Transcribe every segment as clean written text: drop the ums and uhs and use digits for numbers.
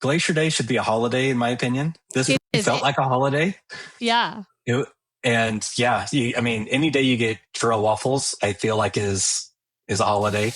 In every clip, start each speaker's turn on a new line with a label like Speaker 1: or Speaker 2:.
Speaker 1: Glacier Day should be a holiday, in my opinion. This
Speaker 2: It
Speaker 1: felt like a holiday.
Speaker 2: Yeah.
Speaker 1: And yeah, I mean, any day you get trail waffles, I feel like is a holiday.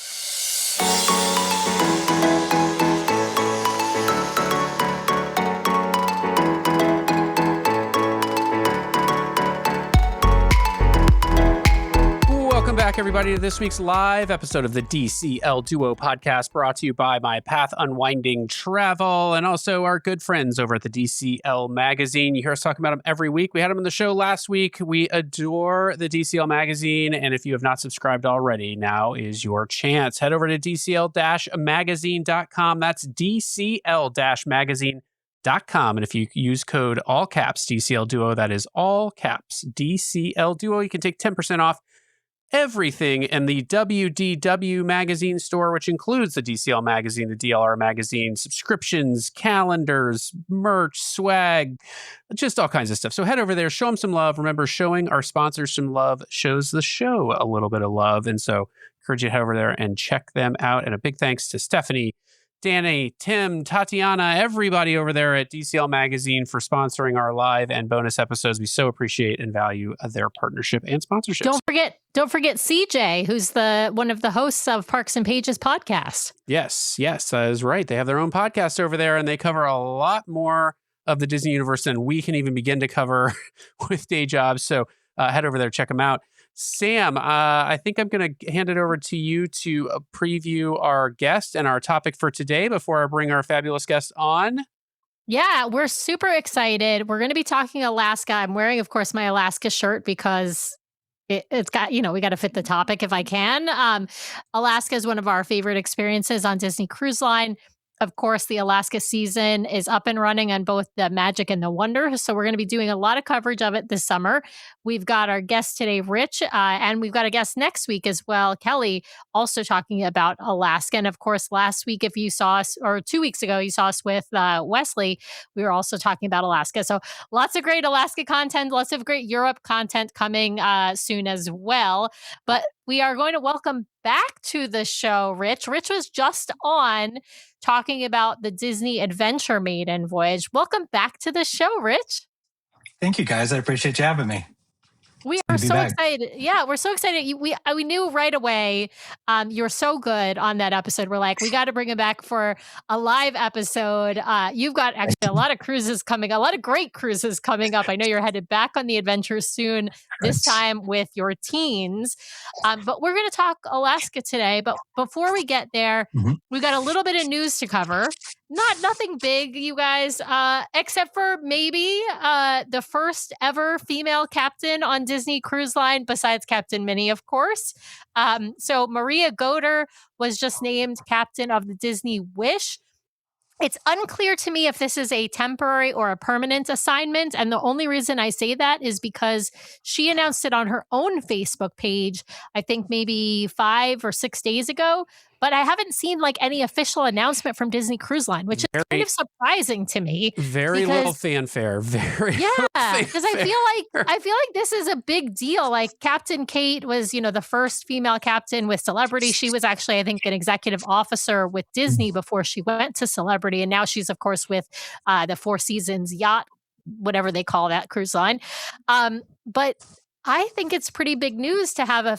Speaker 3: Welcome back, everybody, to this week's live episode of the DCL Duo podcast, brought to you by My Path Unwinding Travel and also our good friends over at the DCL magazine. You hear us talking about them every week. We had them on the show last week. We adore the DCL magazine, and if you have not subscribed already, now is your chance. Head over to DCL-magazine.com. That's DCL-magazine.com. And if you use code all caps DCL Duo, that is all caps DCL Duo, you can take 10% off everything in the WDW magazine store, which includes the DCL magazine, the DLR magazine, subscriptions, calendars, merch, swag, just all kinds of stuff. So head over there, show them some love. Remember, showing our sponsors some love shows the show a little bit of love. And so encourage you to head over there and check them out. And a big thanks to Stephanie, Danny, Tim, Tatiana, everybody over there at DCL Magazine for sponsoring our live and bonus episodes. We so appreciate and value their partnership and sponsorship.
Speaker 2: Don't forget CJ, who's one of the hosts of Parks and Pages podcast.
Speaker 3: Yes, that is right. They have their own podcast over there, and they cover a lot more of the Disney universe than we can even begin to cover with day jobs. So head over there, check them out. Sam, I think I'm going to hand it over to you to preview our guest and our topic for today before I bring our fabulous guest on.
Speaker 2: Yeah, we're super excited. We're going to be talking Alaska. I'm wearing, of course, my Alaska shirt because it's got, we got to fit the topic if I can. Alaska is one of our favorite experiences on Disney Cruise Line. Of course, the Alaska season is up and running on both the Magic and the Wonder. So we're going to be doing a lot of coverage of it this summer. We've got our guest today, Rich, and we've got a guest next week as well, Kelly, also talking about Alaska. And of course, last week, if you saw us, or 2 weeks ago, you saw us with Wesley, we were also talking about Alaska. So lots of great Alaska content, lots of great Europe content coming soon as well. But we are going to welcome back to the show, Rich. Rich was just on talking about the Disney Adventure Maiden voyage. Welcome back to the show, Rich.
Speaker 1: Thank you, guys. I appreciate you having me.
Speaker 2: We are so excited. Yeah, we're so excited. We knew right away you're so good on that episode. We're like, we got to bring him back for a live episode. You've got actually a lot of cruises coming, a lot of great cruises coming up. I know you're headed back on the adventure soon, this time with your teens. But we're going to talk Alaska today. But before we get there, we've got a little bit of news to cover. Nothing big, you guys, except for maybe the first ever female captain on Disney Cruise Line, besides Captain Minnie, of course. So Maria Goder was just named captain of the Disney Wish. It's unclear to me if this is a temporary or a permanent assignment. And the only reason I say that is because she announced it on her own Facebook page, I think maybe 5 or 6 days ago. But I haven't seen like any official announcement from Disney Cruise Line, which is kind of surprising to me.
Speaker 3: Very little fanfare. Because
Speaker 2: I feel like this is a big deal. Like Captain Kate was, the first female captain with Celebrity. She was actually, I think, an executive officer with Disney before she went to Celebrity, and now she's, of course, with the Four Seasons yacht, whatever they call that cruise line. But I think it's pretty big news to have a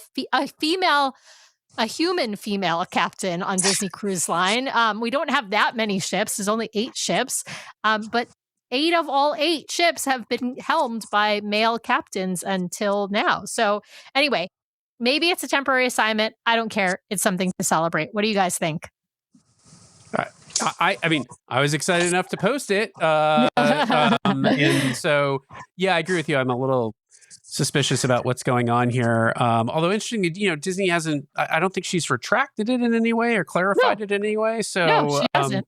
Speaker 2: human female captain on Disney Cruise Line. We don't have that many ships. There's only 8 ships. But 8 of all 8 ships have been helmed by male captains until now. So anyway, maybe it's a temporary assignment. I don't care. It's something to celebrate. What do you guys think?
Speaker 3: I mean, I was excited enough to post it. And so, yeah, I agree with you. I'm a little suspicious about what's going on here. Although interesting, Disney hasn't, I don't think she's retracted it in any way or clarified it in any way. So,
Speaker 2: no, she hasn't.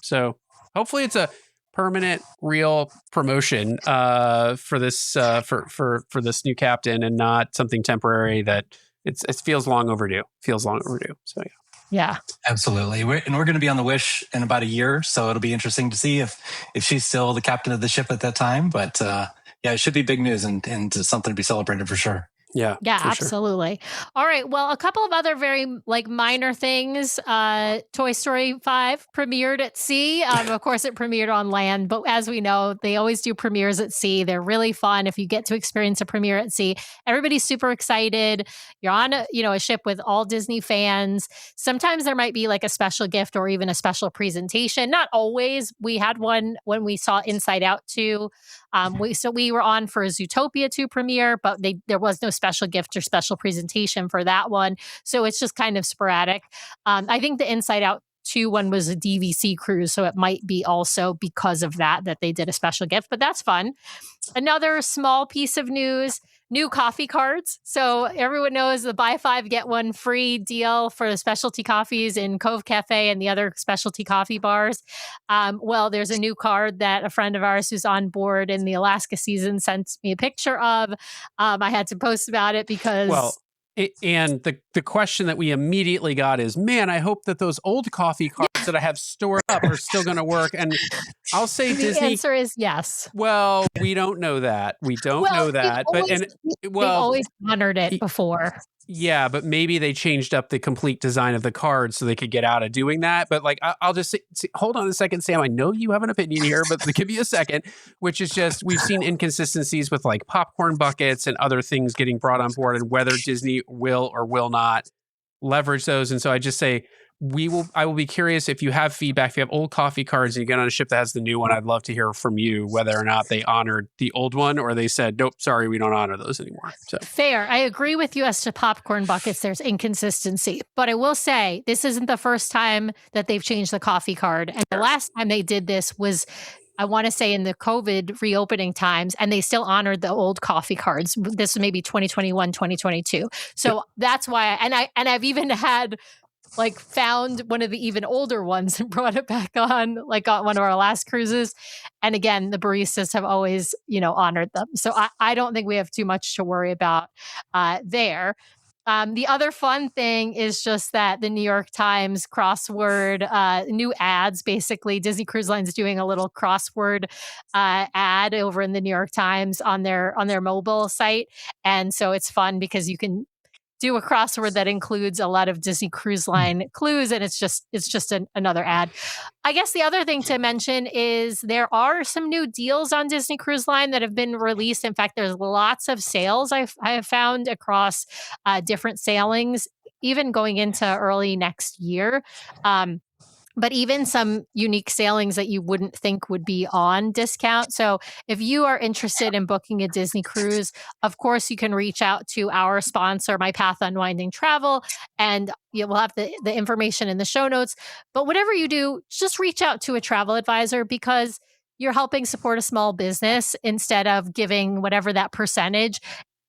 Speaker 3: So hopefully it's a permanent, real promotion for this for this new captain and not something temporary that it feels long overdue. So, yeah.
Speaker 2: Yeah,
Speaker 1: absolutely. We're going to be on the Wish in about a year, so it'll be interesting to see if she's still the captain of the ship at that time. But yeah, it should be big news and something to be celebrated for sure.
Speaker 3: Yeah,
Speaker 2: Yeah,
Speaker 3: for sure.
Speaker 2: absolutely. All right. Well, a couple of other very like minor things. Toy Story 5 premiered at sea. Of course, it premiered on land, but as we know, they always do premieres at sea. They're really fun if you get to experience a premiere at sea. Everybody's super excited. You're on a ship with all Disney fans. Sometimes there might be like a special gift or even a special presentation. Not always. We had one when we saw Inside Out 2. We were on for a Zootopia 2 premiere, but there was no special gift or special presentation for that one. So it's just kind of sporadic. I think the Inside Out 2 one was a DVC cruise, so it might be also because of that they did a special gift, but that's fun. Another small piece of news, new coffee cards. So everyone knows the buy 5, get 1 free deal for the specialty coffees in Cove Cafe and the other specialty coffee bars. Well, there's a new card that a friend of ours who's on board in the Alaska season sent me a picture of. I had to post about it because...
Speaker 3: Well, and the question that we immediately got is, man, I hope that those old coffee cards that I have stored up are still going to work. And I'll say
Speaker 2: the answer is yes.
Speaker 3: Well, we don't know that. We don't know that.
Speaker 2: They've always honored it before.
Speaker 3: Yeah, but maybe they changed up the complete design of the card so they could get out of doing that. But like, I'll just say, hold on a second, Sam. I know you have an opinion here, but give me a second, which is just, we've seen inconsistencies with like popcorn buckets and other things getting brought on board and whether Disney will or will not leverage those. And so I just say, I will be curious if you have feedback, if you have old coffee cards and you get on a ship that has the new one, I'd love to hear from you whether or not they honored the old one or they said, nope, sorry, we don't honor those anymore. So
Speaker 2: fair. I agree with you as to popcorn buckets. There's inconsistency, but I will say this isn't the first time that they've changed the coffee card. And the last time they did this was, I want to say, in the COVID reopening times, and they still honored the old coffee cards. This was maybe 2021, 2022. So that's why, I've even had found one of the even older ones and brought it back on, like on one of our last cruises. And again, the baristas have always, honored them. So I don't think we have too much to worry about there. The other fun thing is just that the New York Times crossword, new ads, basically Disney Cruise Line's doing a little crossword ad over in the New York Times on their mobile site. And so it's fun because you can do a crossword that includes a lot of Disney Cruise Line clues, and it's just another ad. I guess the other thing to mention is there are some new deals on Disney Cruise Line that have been released. In fact, there's lots of sales I have found across different sailings, even going into early next year. But even some unique sailings that you wouldn't think would be on discount. So if you are interested in booking a Disney cruise, of course, you can reach out to our sponsor, My Path Unwinding Travel, and we'll have the information in the show notes. But whatever you do, just reach out to a travel advisor because you're helping support a small business instead of giving whatever that percentage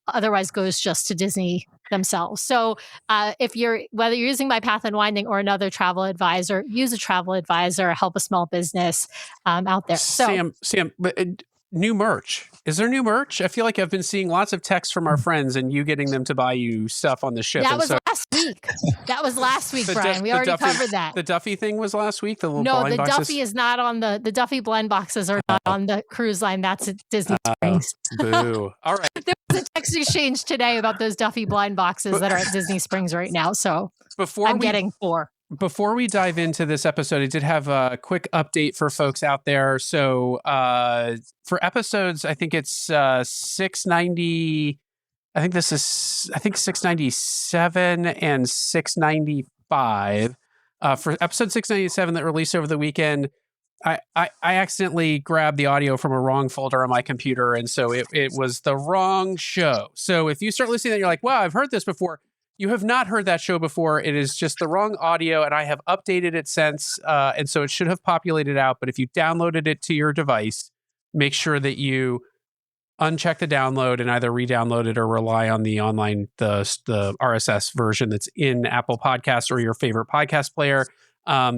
Speaker 2: otherwise goes just to Disney themselves. So whether you're using My Path Unwinding or another travel advisor, use a travel advisor, help a small business out there. So,
Speaker 3: Sam, but new merch. Is there new merch? I feel like I've been seeing lots of texts from our friends and you getting them to buy you stuff on the ship.
Speaker 2: That was last week. That was last week, Brian. We already covered that.
Speaker 3: The Duffy thing was last week? The little
Speaker 2: no,
Speaker 3: blind
Speaker 2: the
Speaker 3: boxes?
Speaker 2: Duffy is not on the Duffy blind boxes are not on the cruise line. That's at Disney Springs.
Speaker 3: Boo. All right.
Speaker 2: There was a text exchange today about those Duffy blind boxes that are at Disney Springs right now. So getting 4.
Speaker 3: Before we dive into this episode, I did have a quick update for folks out there. So for episodes, I think it's 690. I think 697 and 695. For episode 697 that released over the weekend, I accidentally grabbed the audio from a wrong folder on my computer. And so it was the wrong show. So if you start listening to that, you're like, wow, I've heard this before. You have not heard that show before. It is just the wrong audio, and I have updated it since, and so it should have populated out. But if you downloaded it to your device, make sure that you uncheck the download and either re-download it or rely on the online, the RSS version that's in Apple Podcasts or your favorite podcast player,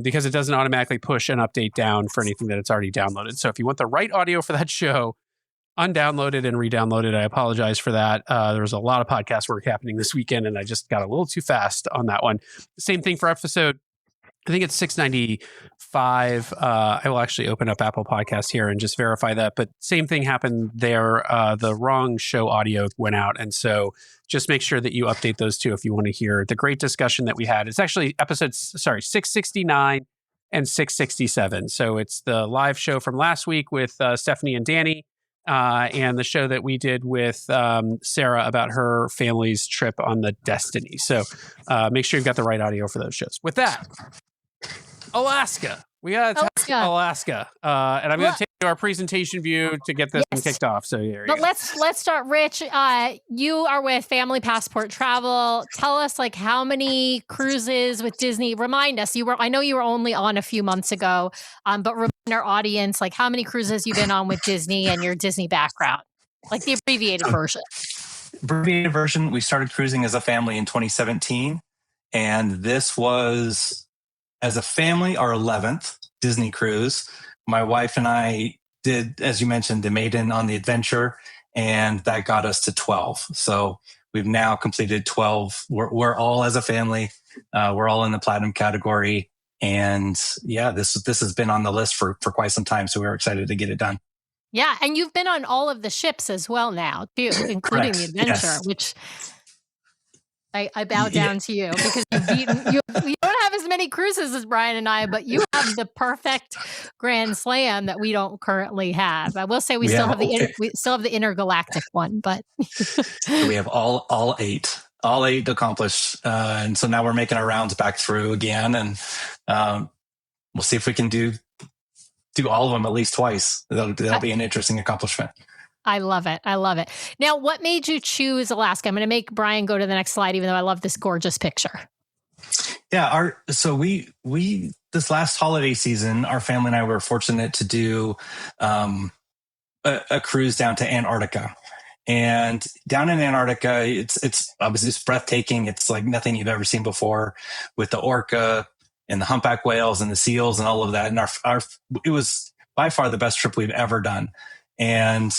Speaker 3: because it doesn't automatically push an update down for anything that it's already downloaded. So if you want the right audio for that show, undownload it and re-download it. I apologize for that. There was a lot of podcast work happening this weekend, and I just got a little too fast on that one. Same thing for episode I think it's 695. I will actually open up Apple Podcasts here and just verify that. But same thing happened there. The wrong show audio went out. And so just make sure that you update those two if you want to hear the great discussion that we had. It's actually 669 and 667. So it's the live show from last week with Stephanie and Danny. And the show that we did with Sarah about her family's trip on the Destiny. So make sure you've got the right audio for those shows. With that, Alaska. We got to talk Alaska. And I'm going to take you to our presentation view to get this one kicked off. So
Speaker 2: but let's start, Rich. You are with Family Passport Travel. Tell us how many cruises with Disney. Remind us. I know you were only on a few months ago, but remind our audience how many cruises you've been on with Disney and your Disney background, the abbreviated version.
Speaker 1: Abbreviated version. We started cruising as a family in 2017, and this was, as a family, our 11th Disney cruise. My wife and I did, as you mentioned, the maiden on the Adventure, and that got us to 12. So we've now completed 12. We're all, as a family, we're all in the platinum category. And yeah, this has been on the list for quite some time. So we're excited to get it done.
Speaker 2: Yeah. And you've been on all of the ships as well now, too, including the Adventure, which I bow down to you because you don't have as many cruises as Brian and I, but you have the perfect Grand Slam that we don't currently have. I will say we still have the intergalactic one, but
Speaker 1: we have all eight accomplished, and so now we're making our rounds back through again, and we'll see if we can do all of them at least twice. That'll be an interesting accomplishment.
Speaker 2: I love it. Now, what made you choose Alaska? I'm going to make Brian go to the next slide, even though I love this gorgeous picture.
Speaker 1: Yeah. So we this last holiday season, our family and I were fortunate to do a cruise down to Antarctica. And down in Antarctica, it's obviously breathtaking. It's like nothing you've ever seen before, with the orca and the humpback whales and the seals and all of that. And it was by far the best trip we've ever done. And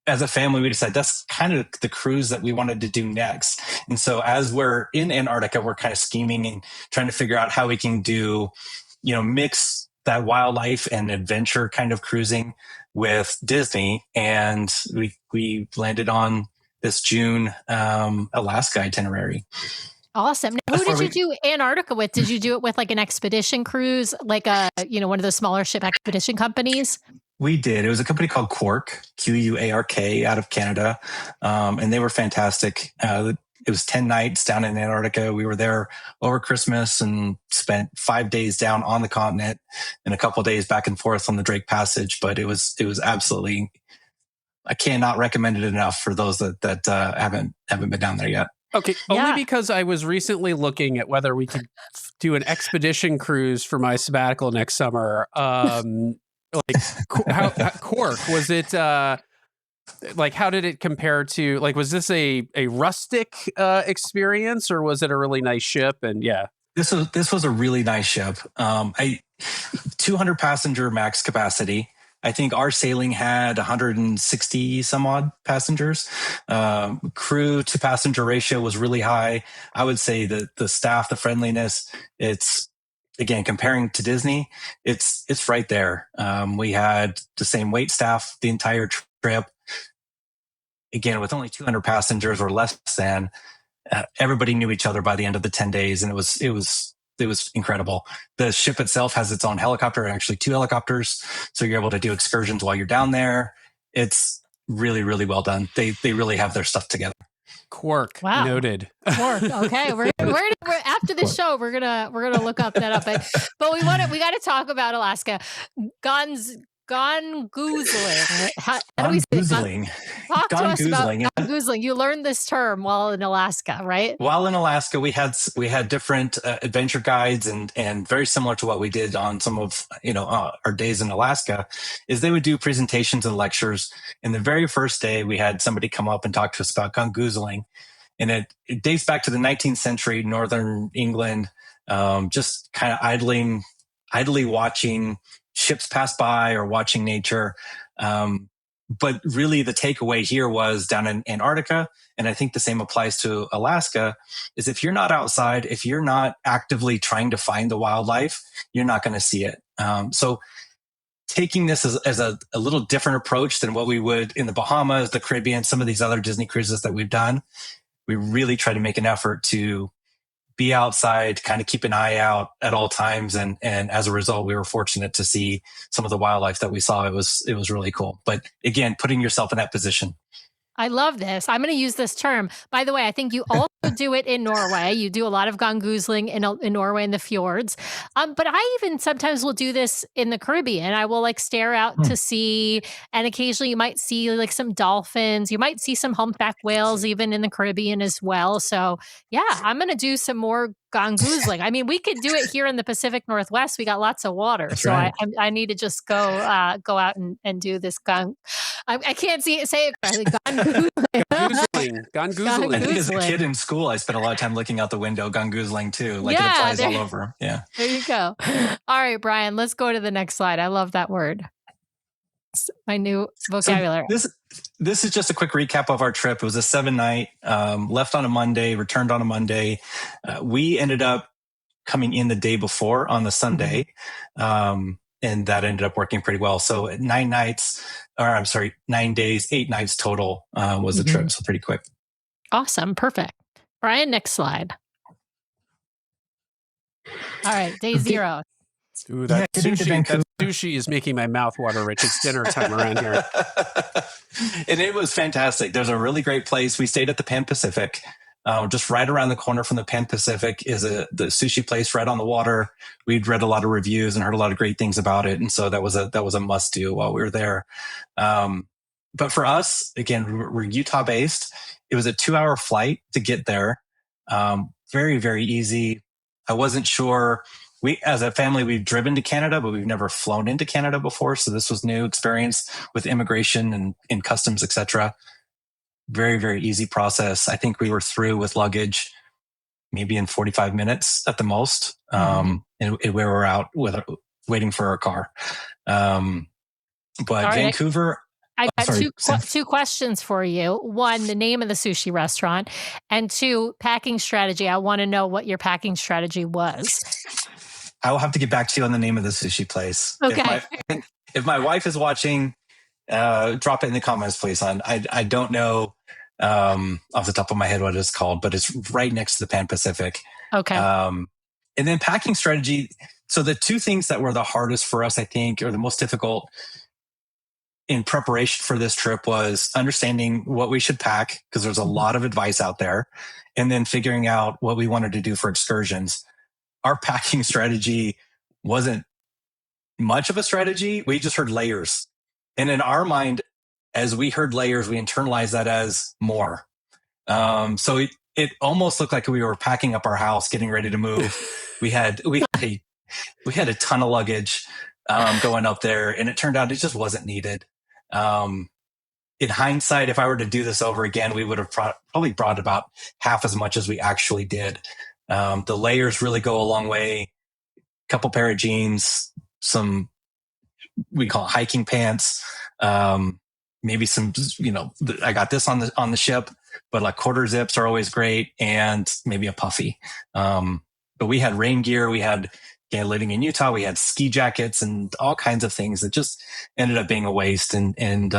Speaker 1: as a family, we decided that's kind of the cruise that we wanted to do next. And so as we're in Antarctica, we're kind of scheming and trying to figure out how we can do, mix that wildlife and adventure kind of cruising with Disney. And we landed on this June Alaska itinerary.
Speaker 2: Awesome. Now, who did you do Antarctica with? Did you do it with an expedition cruise, one of those smaller ship expedition companies?
Speaker 1: We did. It was a company called Quark, Quark, out of Canada. And they were fantastic. It was 10 nights down in Antarctica. We were there over Christmas and spent 5 days down on the continent and a couple of days back and forth on the Drake Passage. But it was absolutely, I cannot recommend it enough for those that haven't been down there yet.
Speaker 3: Okay, only because I was recently looking at whether we could do an expedition cruise for my sabbatical next summer. Quark, was it how did it compare to was this a rustic experience, or was it a really nice ship? And
Speaker 1: this was a really nice ship. 200 passenger max capacity. I think our sailing had 160 some odd passengers. Crew to passenger ratio was really high. I would say that the staff, the friendliness, it's, again, comparing to Disney, it's right there. We had the same wait staff the entire trip. Again, with only 200 passengers or less than, everybody knew each other by the end of the 10 days. And it was incredible. The ship itself has its own helicopter, actually 2 helicopters. So you're able to do excursions while you're down there. It's really, really well done. They really have their stuff together.
Speaker 3: Quark, noted.
Speaker 2: Quark. Okay, we're after this show, we're gonna look up that up. But we got to talk about Alaska. Gongoozling. How do we say it? Talk to us about gongoozling. You learned this term while in Alaska, right?
Speaker 1: While in Alaska, we had different adventure guides, and very similar to what we did on some of our days in Alaska, is they would do presentations and lectures. And the very first day, we had somebody come up and talk to us about gongoozling, and it dates back to the 19th century, northern England, just kind of idly watching ships pass by or watching nature. but really the takeaway here was down in Antarctica, and I think the same applies to Alaska, is if you're not outside, if you're not actively trying to find the wildlife, you're not going to see it. So taking this as a little different approach than what we would in the Bahamas, the Caribbean, some of these other Disney cruises that we've done, we really try to make an effort to be outside, kind of keep an eye out at all times. And as a result, we were fortunate to see some of the wildlife that we saw. It was really cool. But again, putting yourself in that position.
Speaker 2: I love this. I'm going to use this term. By the way, I think you also do it in Norway. You do a lot of gongoozling in Norway in the fjords. But I even sometimes will do this in the Caribbean. I will like stare out to sea, and occasionally you might see like some dolphins. You might see some humpback whales even in the Caribbean as well. So yeah, I'm going to do some more gongoozling. I mean, we could do it here in the Pacific Northwest. We got lots of water.
Speaker 1: That's
Speaker 2: so
Speaker 1: right.
Speaker 2: I need to just go out and do this I can't say it correctly.
Speaker 3: Gongoozling.
Speaker 1: I think as a kid in school, I spent a lot of time looking out the window, gongoozling too. Like it applies all over. Yeah.
Speaker 2: There you go. All right, Brian, let's go to the next slide. I love that word. It's my new vocabulary.
Speaker 1: So this is just a quick recap of our trip. It was a 7-night, left on a Monday, returned on a Monday. We ended up coming in the day before on the Sunday. And that ended up working pretty well. So 9 days, 8 nights total was the trip. So pretty quick.
Speaker 2: Awesome. Perfect. Brian, next slide. All right. Day 0.
Speaker 3: Ooh, that sushi is making my mouth water, Rich. It's dinner time around here.
Speaker 1: And it was fantastic. There's a really great place. We stayed at the Pan Pacific. Just right around the corner from the Pan Pacific is the sushi place right on the water. We'd read a lot of reviews and heard a lot of great things about it. And so that was a must do while we were there. But for us, again, we're Utah based. It was a 2-hour flight to get there. Very, very easy. I wasn't sure. As a family, we've driven to Canada, but we've never flown into Canada before. So this was new experience with immigration and customs, etc. Very, very easy process. I think we were through with luggage maybe in 45 minutes at the most. And we were out waiting for our car. But Vancouver.
Speaker 2: I got two questions for you. 1, the name of the sushi restaurant, and 2, packing strategy. I want to know what your packing strategy was.
Speaker 1: I will have to get back to you on the name of the sushi place.
Speaker 2: Okay.
Speaker 1: If my wife is watching, drop it in the comments, please. I don't know off the top of my head what it's called, but it's right next to the Pan Pacific.
Speaker 2: Okay.
Speaker 1: And then packing strategy. So the 2 things that were the hardest for us, I think, or the most difficult in preparation for this trip was understanding what we should pack, because there's a lot of advice out there, and then figuring out what we wanted to do for excursions. Our packing strategy wasn't much of a strategy. We just heard layers. And in our mind, as we heard layers, we internalized that as more. So it almost looked like we were packing up our house, getting ready to move. We had a ton of luggage going up there, and it turned out it just wasn't needed. In hindsight, if I were to do this over again, we would have probably brought about half as much as we actually did. The layers really go a long way. Couple pair of jeans, some we call it hiking pants, maybe some, I got this on the ship, but like quarter zips are always great, and maybe a puffy. But we had rain gear. We had, living in Utah, we had ski jackets and all kinds of things that just ended up being a waste and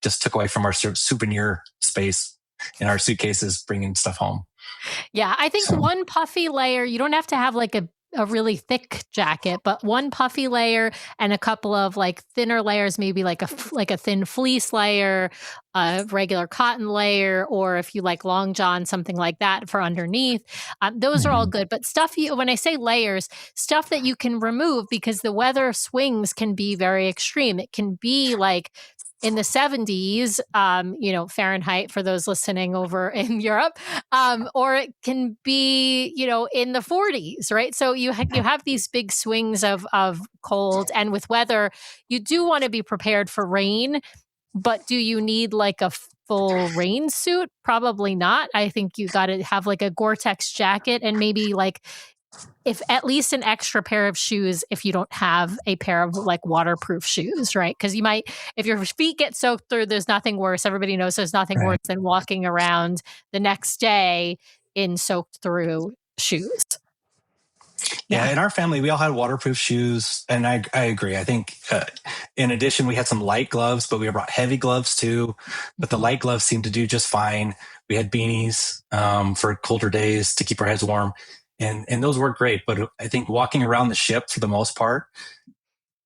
Speaker 1: just took away from our souvenir space in our suitcases, bringing stuff home.
Speaker 2: Yeah, I think one puffy layer, you don't have to have like a really thick jacket, but one puffy layer and a couple of like thinner layers, maybe like a thin fleece layer, a regular cotton layer, or if you like long john, something like that for underneath. Those are all good. But stuff when I say layers, stuff that you can remove, because the weather swings can be very extreme. It can be like in the 70s, Fahrenheit for those listening over in Europe, or it can be, in the 40s, right? So you have these big swings of cold, and with weather, you do want to be prepared for rain, but do you need like a full rain suit? Probably not. I think you got to have like a Gore-Tex jacket and maybe like if at least an extra pair of shoes if you don't have a pair of like waterproof shoes, right? Because you might, if your feet get soaked through, there's nothing worse. Everybody knows there's nothing worse than walking around the next day in soaked through shoes.
Speaker 1: Yeah, in our family, we all had waterproof shoes, and I agree. I think in addition, we had some light gloves, but we brought heavy gloves too. But the light gloves seemed to do just fine. We had beanies for colder days to keep our heads warm, and those worked great. But I think walking around the ship for the most part,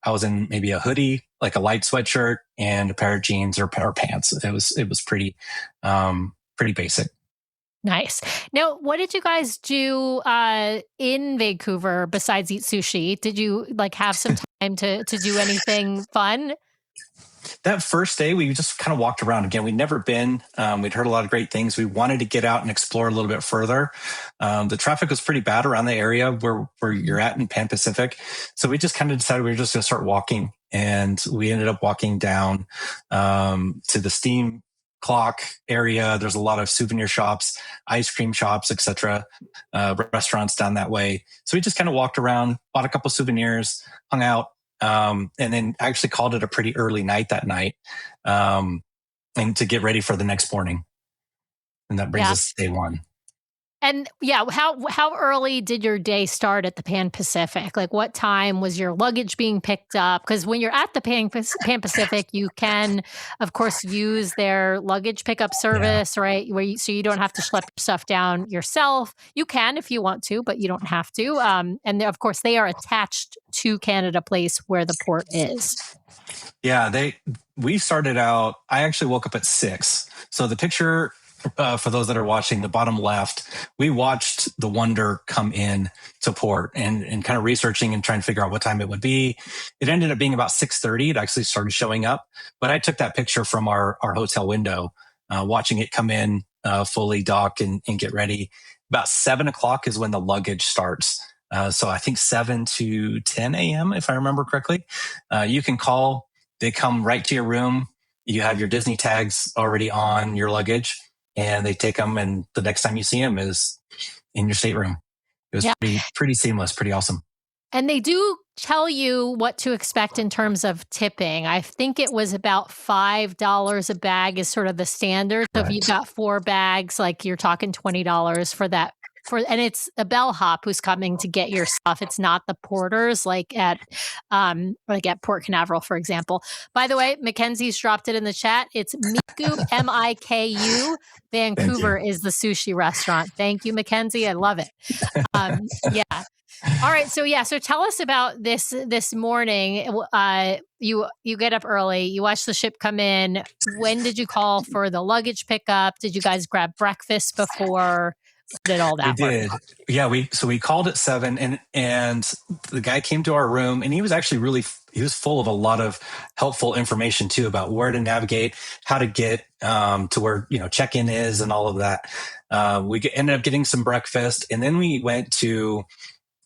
Speaker 1: I was in maybe a hoodie, like a light sweatshirt, and a pair of jeans or pair of pants. It was pretty basic.
Speaker 2: Nice. Now, what did you guys do in Vancouver besides eat sushi? Did you like have some time to do anything fun?
Speaker 1: That first day, we just kind of walked around again. We'd never been. We'd heard a lot of great things. We wanted to get out and explore a little bit further. The traffic was pretty bad around the area where you're at in Pan Pacific. So we just kind of decided we were just going to start walking. And we ended up walking down to the steam clock area. There's a lot of souvenir shops, ice cream shops, etc., restaurants down that way. So we just kind of walked around, bought a couple souvenirs, hung out, and then actually called it a pretty early night that night, and to get ready for the next morning. And that brings us to day one.
Speaker 2: And how early did your day start at the Pan Pacific? Like, what time was your luggage being picked up? Because when you're at the Pan Pacific, you can, of course, use their luggage pickup service, right? So you don't have to schlep your stuff down yourself. You can if you want to, but you don't have to. And of course, they are attached to Canada Place where the port is.
Speaker 1: Yeah, we started out. I actually woke up at 6. So the picture. For those that are watching, the bottom left, we watched the Wonder come in to port and kind of researching and trying to figure out what time it would be. It ended up being about 6:30. It actually started showing up, but I took that picture from our hotel window, watching it come in, fully dock and get ready. About 7:00 is when the luggage starts. So I think 7 to 10 a.m., if I remember correctly. You can call, they come right to your room. You have your Disney tags already on your luggage. And they take them, and the next time you see them is in your stateroom. It was pretty seamless, pretty awesome.
Speaker 2: And they do tell you what to expect in terms of tipping. I think it was about $5 a bag is sort of the standard. So if you've got 4 bags, like you're talking $20 for that. And it's a bellhop who's coming to get your stuff. It's not the porters like at Port Canaveral, for example. By the way, Mackenzie's dropped it in the chat. It's Miku, Miku. Vancouver is the sushi restaurant. Thank you, Mackenzie. I love it. Yeah. All right. So tell us about this morning. You get up early. You watch the ship come in. When did you call for the luggage pickup? Did you guys grab breakfast before? Did all that?
Speaker 1: We did. Yeah, we called at 7 and the guy came to our room, and he was actually he was full of a lot of helpful information too about where to navigate, how to get to where check-in is and all of that. We ended up getting some breakfast, and then we went to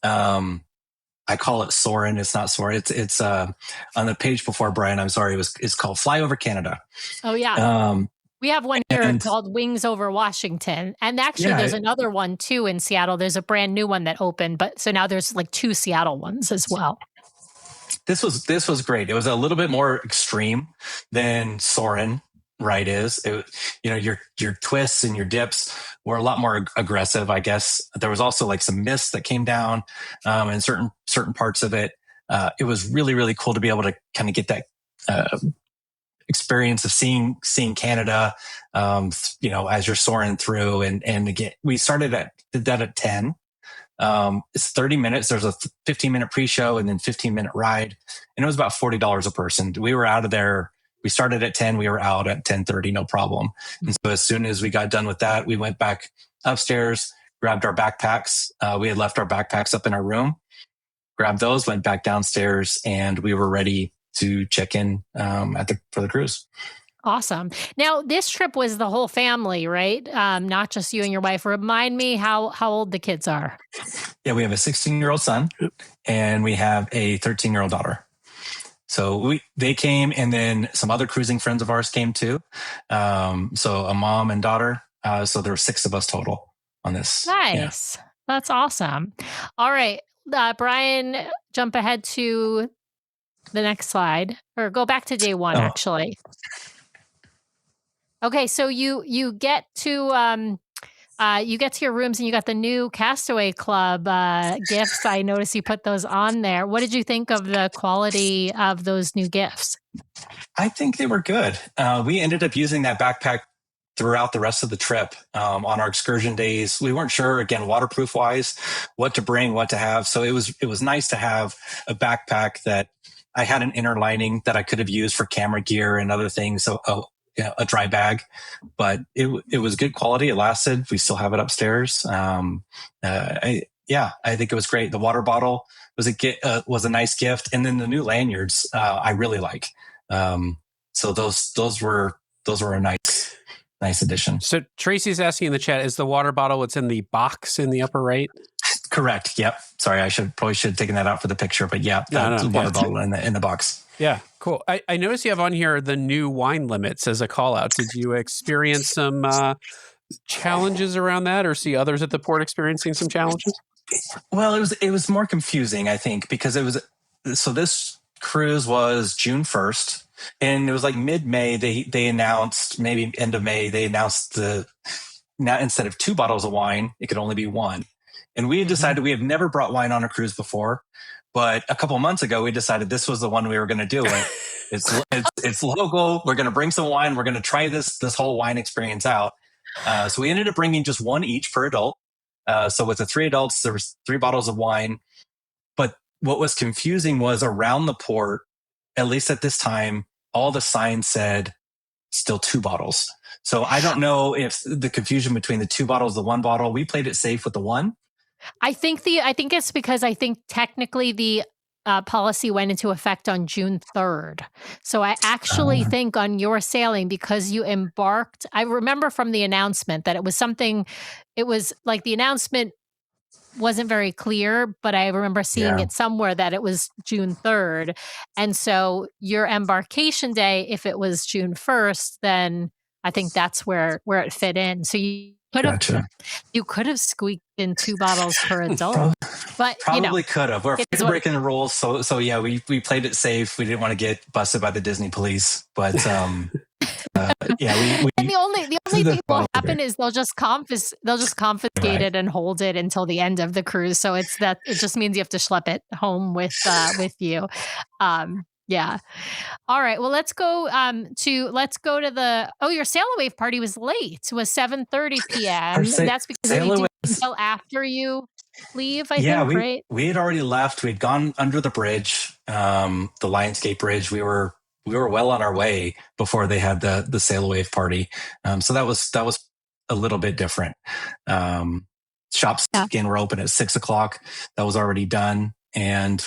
Speaker 1: I call it Soarin'. It's not Soarin'. It's on the page before, Brian. I'm sorry. It's called Fly Over Canada.
Speaker 2: Oh yeah. We have one here called Wings Over Washington. And actually there's another one too in Seattle. There's a brand new one that opened, but so now there's like 2 Seattle ones as well.
Speaker 1: This was great. It was a little bit more extreme than Soarin' ride is. Your twists and your dips were a lot more aggressive, I guess. There was also like some mist that came down in certain parts of it. It was really, really cool to be able to kind of get that experience of seeing Canada, as you're soaring through. And again, we did that at 10. It's 30 minutes. There's a 15-minute pre-show and then 15-minute ride. And it was about $40 a person. We were out of there. We started at 10. We were out at 10:30, no problem. And so as soon as we got done with that, we went back upstairs, grabbed our backpacks. We had left our backpacks up in our room, grabbed those, went back downstairs, and we were ready to check in for the cruise.
Speaker 2: Awesome. Now, this trip was the whole family, right? Not just you and your wife. Remind me how old the kids are.
Speaker 1: Yeah, we have a 16-year-old son, and we have a 13-year-old daughter. So they came, and then some other cruising friends of ours came too. So a mom and daughter. So there were 6 of us total on this.
Speaker 2: Nice. Yeah. That's awesome. All right, Brian, jump ahead to the next slide, or go back to day one,
Speaker 1: Oh.
Speaker 2: actually. Okay, so you get to your rooms and you got the new Castaway Club gifts. I noticed you put those on there. What did you think of the quality of those new gifts?
Speaker 1: I think they were good. We ended up using that backpack throughout the rest of the trip on our excursion days. We weren't sure, again, waterproof wise, what to bring, what to have. So it was nice to have a backpack that I had an inner lining that I could have used for camera gear and other things. So a dry bag, but it was good quality. It lasted. We still have it upstairs. I think it was great. The water bottle was a nice gift, and then the new lanyards I really like. So those were a nice addition.
Speaker 3: So Tracy's asking in the chat, is the water bottle what's in the box in the upper right?
Speaker 1: Correct. Yep. Sorry, I probably should have taken that out for the picture, but yeah, the water bottle in the box.
Speaker 3: Yeah, cool. I noticed you have on here the new wine limits as a call out. Did you experience some challenges around that, or see others at the port experiencing some challenges?
Speaker 1: Well, it was more confusing, I think, because this cruise was June 1st, and it was like mid-May. They announced, maybe end of May, they announced now instead of 2 bottles of wine, it could only be 1. And we had decided we have never brought wine on a cruise before, but a couple of months ago we decided this was the one we were going to do. It's local. We're going to bring some wine. We're going to try this whole wine experience out. So we ended up bringing just 1 each per adult. So with the 3 adults, there was 3 bottles of wine. But what was confusing was around the port, at least at this time, all the signs said still 2 bottles. So I don't know if the confusion between the 2 bottles, the 1 bottle, we played it safe with the 1.
Speaker 2: I think it's because I think technically the policy went into effect on June 3rd. So I actually think on your sailing, because you embarked, I remember from the announcement that it was like the announcement wasn't very clear, but I remember seeing it somewhere that it was June 3rd. And so your embarkation day, if it was June 1st, then I think that's where it fit in. So you could have squeaked in 2 bottles per adult, but
Speaker 1: probably could have. We're breaking the rules, so yeah, we played it safe. We didn't want to get busted by the Disney police, but and
Speaker 2: the only thing that will happen is they'll just confiscate it and hold it until the end of the cruise. So it just means you have to schlep it home with you. Yeah. All right. Well, let's go to your sail away party was late. It was 7:30 p.m. That's because they do until after you leave, I think, right?
Speaker 1: We had already left. We'd gone under the bridge, the Lionsgate Bridge. We were well on our way before they had the sail away party. So that was a little bit different. Shops again were open at 6:00. That was already done. And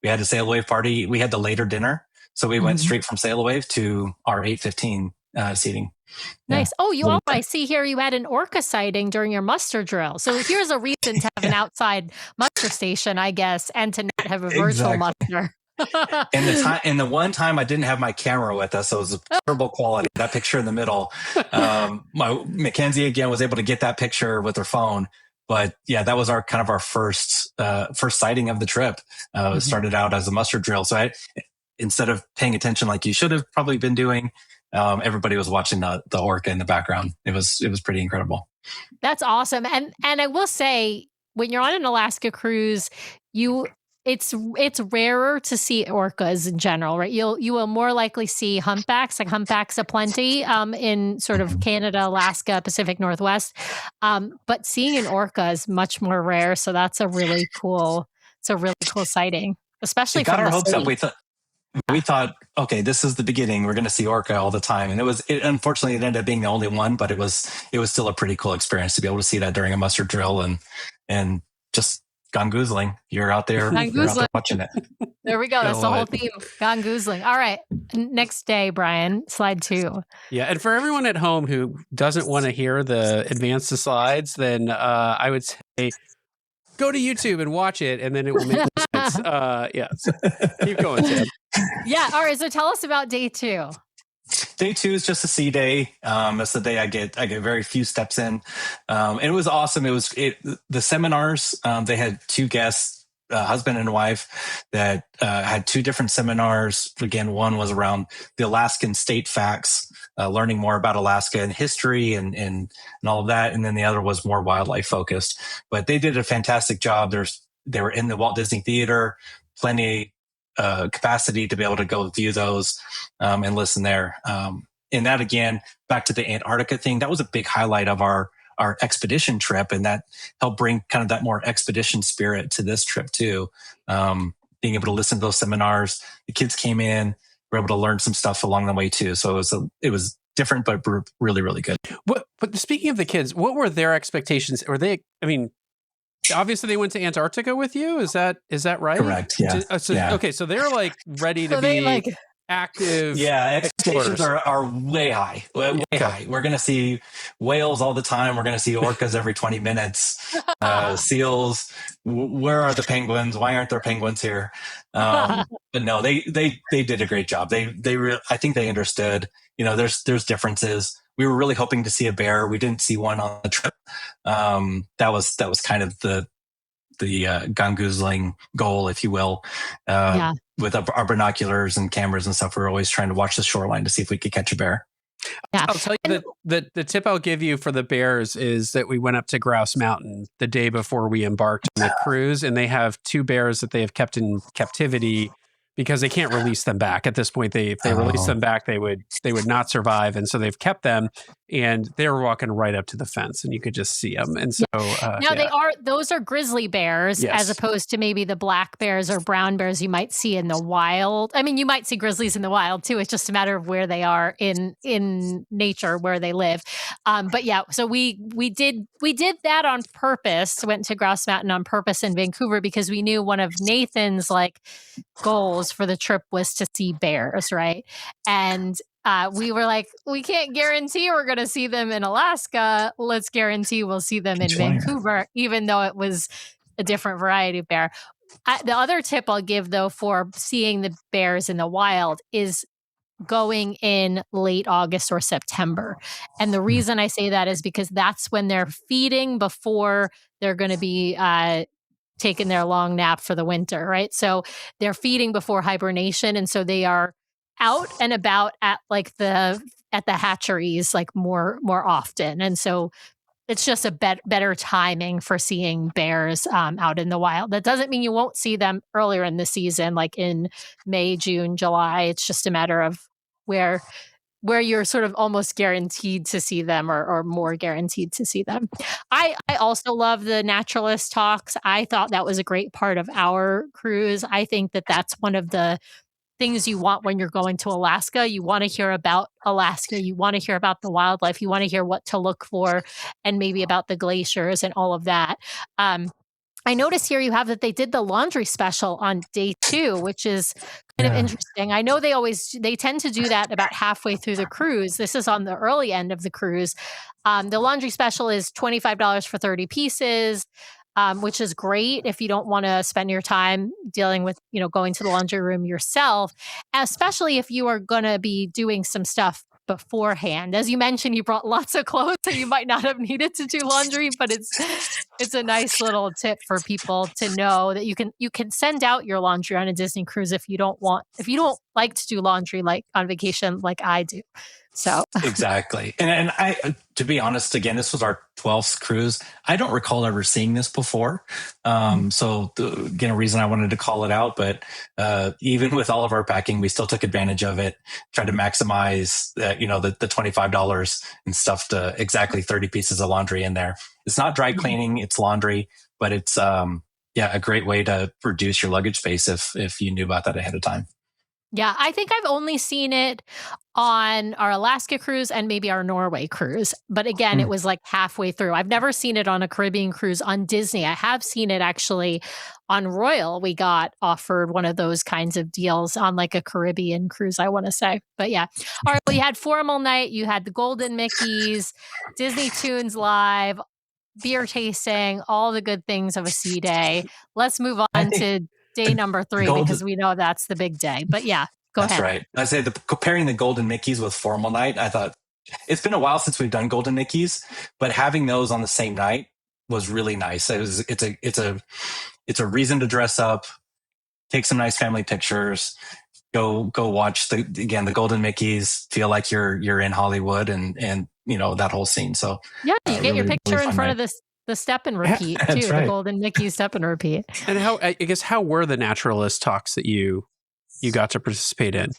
Speaker 1: we had a sail away party. We had the later dinner. So we went straight from sail away to our 8:15 seating.
Speaker 2: Nice. Yeah. I see here you had an orca sighting during your muster drill. So here's a reason to have an outside muster station, I guess, and to not have a virtual muster.
Speaker 1: And the one time I didn't have my camera with us, so it was terrible quality. That picture in the middle, Mackenzie again was able to get that picture with her phone. But yeah, that was our first sighting of the trip. It started out as a muster drill. So instead of paying attention like you should have probably been doing, everybody was watching the orca in the background. It was pretty incredible.
Speaker 2: That's awesome. And I will say, when you're on an Alaska cruise, it's rarer to see orcas in general, right? You will more likely see humpbacks, like humpbacks aplenty in sort of Canada, Alaska, Pacific Northwest. But seeing an orca is much more rare. So that's a really cool sighting, especially from the
Speaker 1: hopes up. We thought, okay, this is the beginning. We're going to see orca all the time. And unfortunately, it ended up being the only one, but it was still a pretty cool experience to be able to see that during a muster drill and just gone goozling. You're out there watching it.
Speaker 2: There we go. That's the whole theme. Gone goozling. All right. Next day, Brian, slide 2.
Speaker 3: Yeah. And for everyone at home who doesn't want to hear the advance the slides, then I would say go to YouTube and watch it, and then it will make sense. So keep going, Sam.
Speaker 2: Yeah. All right. So tell us about day 2.
Speaker 1: Day 2 is just a sea day. That's the day I get very few steps in. And it was awesome. The seminars. They had 2 guests, husband and wife, that had 2 different seminars. Again, one was around the Alaskan state facts, learning more about Alaska and history and all of that. And then the other was more wildlife focused. But they did a fantastic job. They were in the Walt Disney Theater, plenty capacity to be able to go view those and listen there. And that, again, back to the Antarctica thing, that was a big highlight of our expedition trip, and that helped bring kind of that more expedition spirit to this trip too. Being able to listen to those seminars, the kids came in, were able to learn some stuff along the way too. So it was different, but really, really good.
Speaker 3: But speaking of the kids, what were their expectations? Obviously they went to Antarctica with you. Is that right?
Speaker 1: Correct. Yeah.
Speaker 3: Okay. So they're like ready to be active.
Speaker 1: Yeah. Expectations are way high, way high. We're going to see whales all the time. We're going to see orcas every 20 minutes, seals. Where are the penguins? Why aren't there penguins here? But no, they did a great job. I think they understood, there's differences. We were really hoping to see a bear. We didn't see one on the trip. That was kind of the gun-goozling goal, if you will. With our binoculars and cameras and stuff, we were always trying to watch the shoreline to see if we could catch a bear.
Speaker 2: Yeah.
Speaker 3: I'll tell you that the tip I'll give you for the bears is that we went up to Grouse Mountain the day before we embarked on the cruise, and they have 2 bears that they have kept in captivity because they can't release them back. At this point, if they release them back, they would not survive. And so they've kept them, and they were walking right up to the fence, and you could just see them. And so
Speaker 2: those are grizzly bears, as opposed to maybe the black bears or brown bears you might see in the wild. I mean, you might see grizzlies in the wild too. It's just a matter of where they are in nature, where they live. But yeah, so we did that on purpose. Went to Grouse Mountain on purpose in Vancouver because we knew one of Nathan's goals for the trip was to see bears, right? And we were like, we can't guarantee we're going to see them in Alaska. Let's guarantee we'll see them in Vancouver, even though it was a different variety of bear. The other tip I'll give, though, for seeing the bears in the wild is going in late August or September. And the reason I say that is because that's when they're feeding before they're going to be taking their long nap for the winter, right? So they're feeding before hibernation. And so they are out and about at the hatcheries more often. And so it's just a better timing for seeing bears out in the wild. That doesn't mean you won't see them earlier in the season, like in May, June, July. It's just a matter of where you're sort of almost guaranteed to see them or more guaranteed to see them. I also love the naturalist talks. I thought that was a great part of our cruise. I think that that's one of the things you want when you're going to Alaska. You want to hear about Alaska. You want to hear about the wildlife. You want to hear what to look for and maybe about the glaciers and all of that. I notice here you have that they did the laundry special on day 2, which is kind of interesting. I know they tend to do that about halfway through the cruise. This is on the early end of the cruise. The laundry special is $25 for 30 pieces. Which is great if you don't want to spend your time dealing with, going to the laundry room yourself, especially if you are going to be doing some stuff beforehand. As you mentioned, you brought lots of clothes, so you might not have needed to do laundry, but it's a nice little tip for people to know that you can send out your laundry on a Disney cruise if you don't like to do laundry on vacation like I do. So
Speaker 1: exactly. And I, to be honest, again, this was our 12th cruise. I don't recall ever seeing this before. So again, a reason I wanted to call it out, but even with all of our packing, we still took advantage of it, tried to maximize the $25 and stuffed exactly 30 pieces of laundry in there. It's not dry cleaning, it's laundry, but it's a great way to reduce your luggage space if you knew about that ahead of time.
Speaker 2: Yeah, I think I've only seen it on our Alaska cruise and maybe our Norway cruise. But again, it was halfway through. I've never seen it on a Caribbean cruise on Disney. I have seen it actually on Royal. We got offered one of those kinds of deals on a Caribbean cruise, I want to say. But yeah. All right. Well, you had formal night. You had the Golden Mickeys, Disney Tunes Live, beer tasting, all the good things of a sea day. Let's move on to day number 3 because we know that's the big day. But yeah, Go
Speaker 1: That's
Speaker 2: ahead.
Speaker 1: right. I say comparing the golden Mickeys with formal night, I thought it's been a while since we've done golden Mickeys, but having those on the same night was really nice. It's a reason to dress up, take some nice family pictures, go watch the golden Mickeys, feel like you're in Hollywood and that whole scene. So
Speaker 2: yeah, you get
Speaker 1: really,
Speaker 2: your picture
Speaker 1: really
Speaker 2: in front of the step and repeat too.
Speaker 1: That's right.
Speaker 2: The golden Mickey step and repeat.
Speaker 3: And how were the naturalist talks that you got to participate in?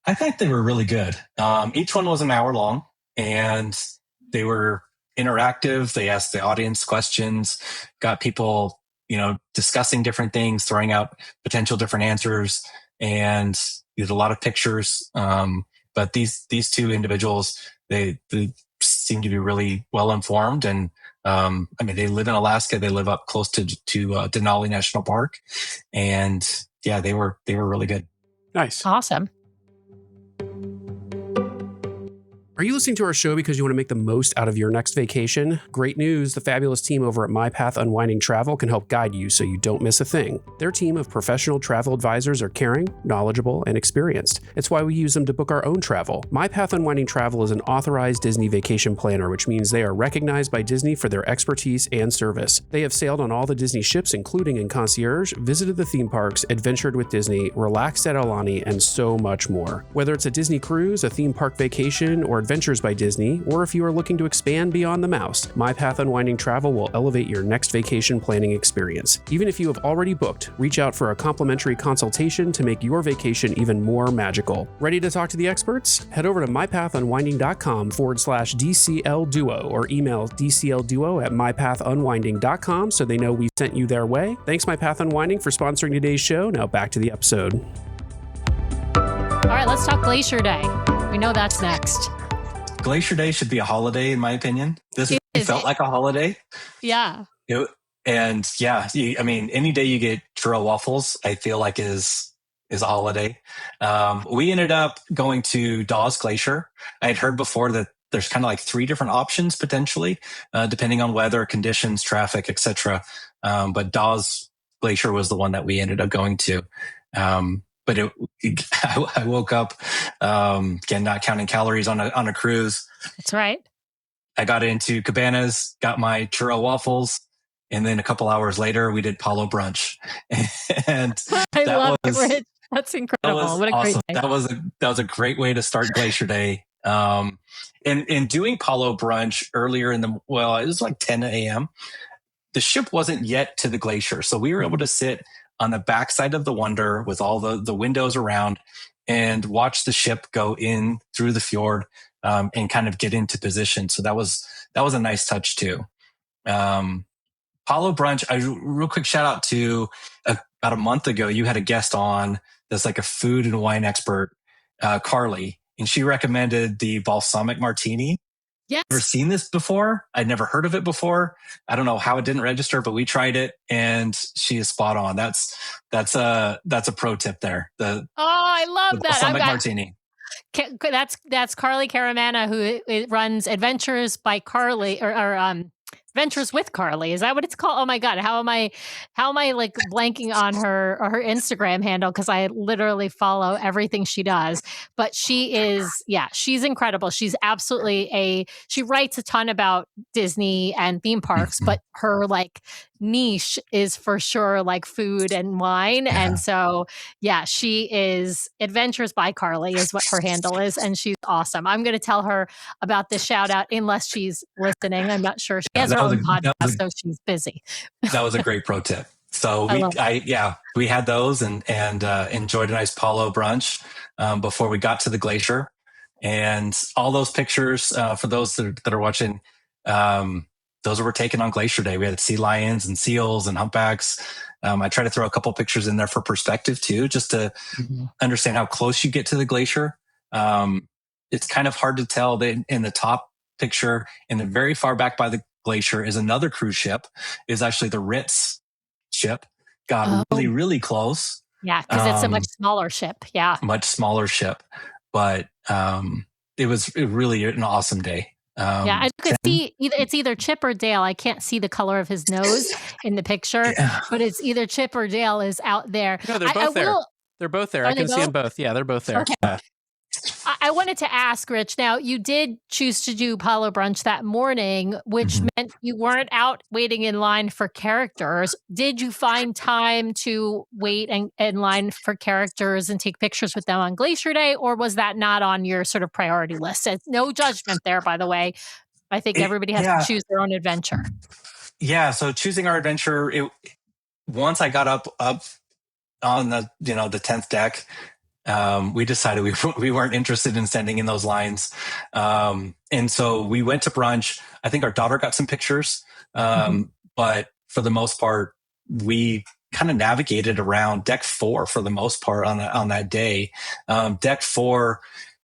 Speaker 1: I think they were really good. Each one was an hour long, and they were interactive. They asked the audience questions, got people, discussing different things, throwing out potential different answers, and did a lot of pictures. But these two individuals, they seem to be really well informed, and they live in Alaska. They live up close to Denali National Park, and yeah, they were really good.
Speaker 3: Nice,
Speaker 2: awesome.
Speaker 3: Are you listening to our show because you want to make the most out of your next vacation? Great news, the fabulous team over at My Path Unwinding Travel can help guide you so you don't miss a thing. Their team of professional travel advisors are caring, knowledgeable, and experienced. It's why we use them to book our own travel. My Path Unwinding Travel is an authorized Disney vacation planner, which means they are recognized by Disney for their expertise and service. They have sailed on all the Disney ships, including in concierge, visited the theme parks, adventured with Disney, relaxed at Aulani, and so much more. Whether it's a Disney cruise, a theme park vacation, or Adventures by Disney, or if you are looking to expand beyond the mouse, My Path Unwinding Travel will elevate your next vacation planning experience. Even if you have already booked, reach out for a complimentary consultation to make your vacation even more magical. Ready to talk to the experts? Head over to mypathunwinding.com/DCL Duo or email DCLduo@mypathunwinding.com so they know we sent you their way. Thanks, My Path Unwinding, for sponsoring today's show. Now back to the episode.
Speaker 2: All right, let's talk Glacier Day. We know that's next.
Speaker 1: Glacier Day should be a holiday, in my opinion. This felt like a holiday.
Speaker 2: Yeah.
Speaker 1: Any day you get churro waffles, I feel like is a holiday. We ended up going to Dawes Glacier. I had heard before that there's kind of like 3 different options potentially, depending on weather, conditions, traffic, etc. But Dawes Glacier was the one that we ended up going to. But I woke up, again, not counting calories on a cruise.
Speaker 2: That's right.
Speaker 1: I got into Cabanas, got my churro waffles, and then a couple hours later, we did Palo brunch. And
Speaker 2: I love it, Rich. That's incredible. What a
Speaker 1: awesome.
Speaker 2: Great day.
Speaker 1: That was a great way to start Glacier Day. And doing Palo brunch earlier it was like 10 a.m. The ship wasn't yet to the glacier, so we were able to sit on the backside of the Wonder with all the windows around and watch the ship go in through the fjord and kind of get into position. So that was a nice touch too. Palo brunch, real quick shout out to about a month ago, you had a guest on that's like a food and wine expert, Carly, and she recommended the balsamic martini.
Speaker 2: Yes.
Speaker 1: Never seen this before. I'd never heard of it before. I don't know how it didn't register, but we tried it and she is spot on. That's a pro tip there.
Speaker 2: I love that.
Speaker 1: Balsamic martini.
Speaker 2: That's Carly Caramana, who runs Adventures by Carly or Adventures with Carly. Is that what it's called? Oh my God. How am I like blanking on her Instagram handle? Cause I literally follow everything she does, but she's incredible. She's absolutely she writes a ton about Disney and theme parks, but her like niche is for sure like food and wine. Yeah. And so, she is Adventures by Carly is what her handle is. And she's awesome. I'm going to tell her about this shout out unless she's listening. I'm not sure. She has her own podcast, so she's busy.
Speaker 1: That was a great pro tip. So we had those and enjoyed a nice Palo brunch before we got to the glacier, and all those pictures for those that are watching, those were taken on Glacier Day. We had sea lions and seals and humpbacks. I try to throw a couple pictures in there for perspective too, just to understand how close you get to the glacier. It's kind of hard to tell that in the top picture, in the very far back by the glacier is another cruise ship. Is actually the Ritz ship. Got really, really close.
Speaker 2: Yeah, because it's a much smaller ship. Yeah,
Speaker 1: much smaller ship, but it was really an awesome day.
Speaker 2: I could see it's either Chip or Dale. I can't see the color of his nose in the picture, but it's either Chip or Dale is out there.
Speaker 3: No, they're both there. They're both there.
Speaker 2: Are
Speaker 3: I
Speaker 2: they
Speaker 3: can see them both. Yeah, they're both there.
Speaker 2: Okay. I wanted to ask, Rich, now you did choose to do Apollo brunch that morning, which meant you weren't out waiting in line for characters. Did you find time to wait in line for characters and take pictures with them on Glacier Day, or was that not on your sort of priority list? No judgment there, by the way. I think everybody has to choose their own adventure.
Speaker 1: Yeah. So choosing our adventure, once I got up on the 10th deck, we decided we weren't interested in standing in those lines. And so we went to brunch. I think our daughter got some pictures. But for the most part, we kind of navigated around deck 4 for the most part on that day. Deck 4,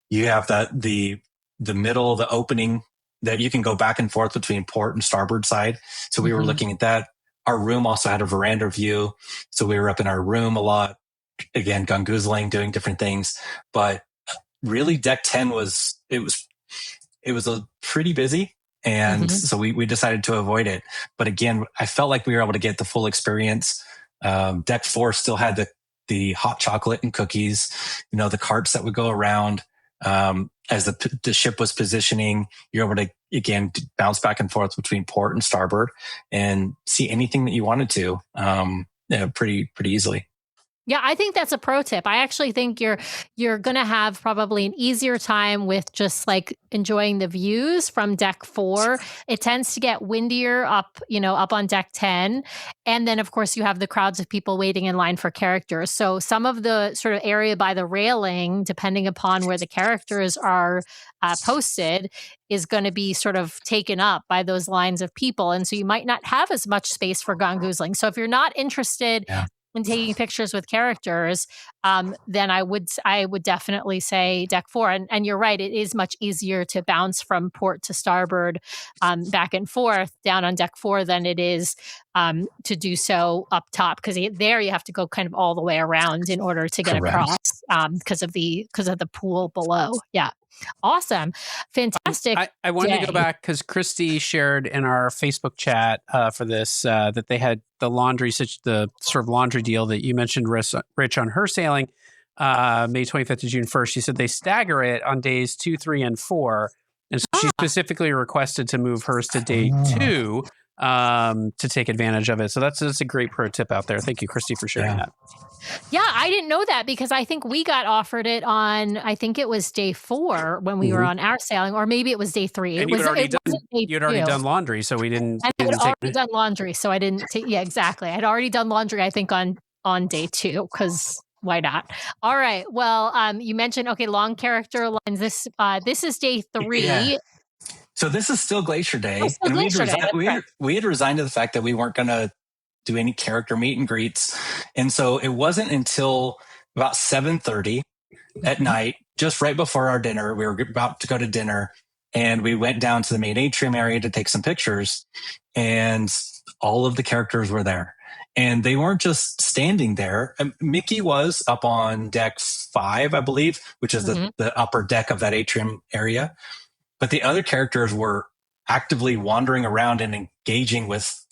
Speaker 1: you have the middle, the opening that you can go back and forth between port and starboard side. So we were looking at that. Our room also had a veranda view. So we were up in our room a lot. Again, gungoozling, doing different things. But really deck 10 was a pretty busy. And so we decided to avoid it. But again, I felt like we were able to get the full experience. Deck 4 still had the hot chocolate and cookies, the carts that would go around. As the ship was positioning, you're able to, again, bounce back and forth between port and starboard and see anything that you wanted to pretty easily.
Speaker 2: Yeah, I think that's a pro tip. I actually think you're going to have probably an easier time with just like enjoying the views from deck 4. It tends to get windier up on deck 10. And then of course you have the crowds of people waiting in line for characters. So some of the sort of area by the railing, depending upon where the characters are posted, is going to be sort of taken up by those lines of people. And so you might not have as much space for gongoozling. So if you're not interested in taking pictures with characters, then I would definitely say deck 4. And you're right, it is much easier to bounce from port to starboard back and forth down on deck 4 than it is to do so up top, because there you have to go kind of all the way around in order to get across because of the pool below. Yeah. Awesome. Fantastic.
Speaker 3: I wanted to go back because Christy shared in our Facebook chat for this that they had the sort of laundry deal that you mentioned, Rich, on her sailing May 25th to June 1st. She said they stagger it on days 2, 3, and 4. And so she specifically requested to move hers to day 2 to take advantage of it. So that's a great pro tip out there. Thank you, Christy, for sharing that.
Speaker 2: Yeah, I didn't know that because I think we got offered it on, I think it was day 4 when we were on our sailing, or maybe it was day 3.
Speaker 3: And you had already done laundry, so we didn't.
Speaker 2: And I had already done laundry, so I didn't take. Yeah, exactly. I had already done laundry, I think, on day 2, because why not? All right. Well, you mentioned long character lines. This is day 3.
Speaker 1: Yeah. So this is still Glacier Day, and we had resigned to the fact that we weren't going to do any character meet and greets. And so it wasn't until about 7:30 at night, just right before our dinner, we were about to go to dinner, and we went down to the main atrium area to take some pictures, and all of the characters were there. And they weren't just standing there. Mickey was up on deck 5, I believe, which is the upper deck of that atrium area. But the other characters were actively wandering around and engaging with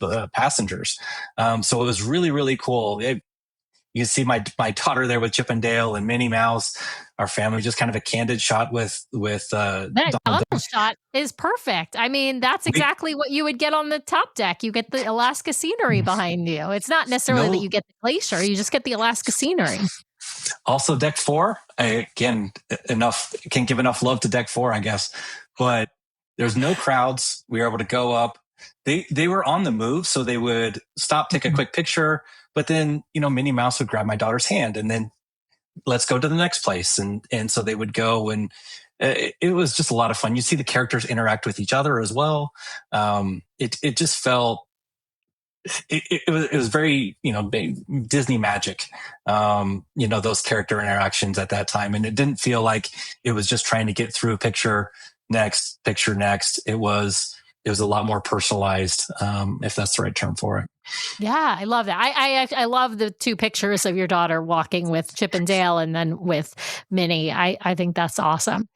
Speaker 1: the passengers. So it was really, really cool. You can see my daughter there with Chip and Dale and Minnie Mouse. Our family, just kind of a candid shot with
Speaker 2: that shot is perfect. I mean, that's exactly what you would get on the top deck. You get the Alaska scenery behind you. It's not necessarily that you get the glacier; you just get the Alaska scenery.
Speaker 1: Also, deck 4, again, can't give enough love to deck 4, I guess. But there's no crowds. We were able to go up. They were on the move, so they would stop, take a quick picture, but then Minnie Mouse would grab my daughter's hand, and then let's go to the next place. And so they would go, and it was just a lot of fun. You see the characters interact with each other as well. It just felt. It was very, Disney magic, those character interactions at that time. And it didn't feel like it was just trying to get through a picture next. It was it was a lot more personalized, if that's the right term for it.
Speaker 2: Yeah, I love that. I love the two pictures of your daughter walking with Chip and Dale and then with Minnie. I think that's awesome.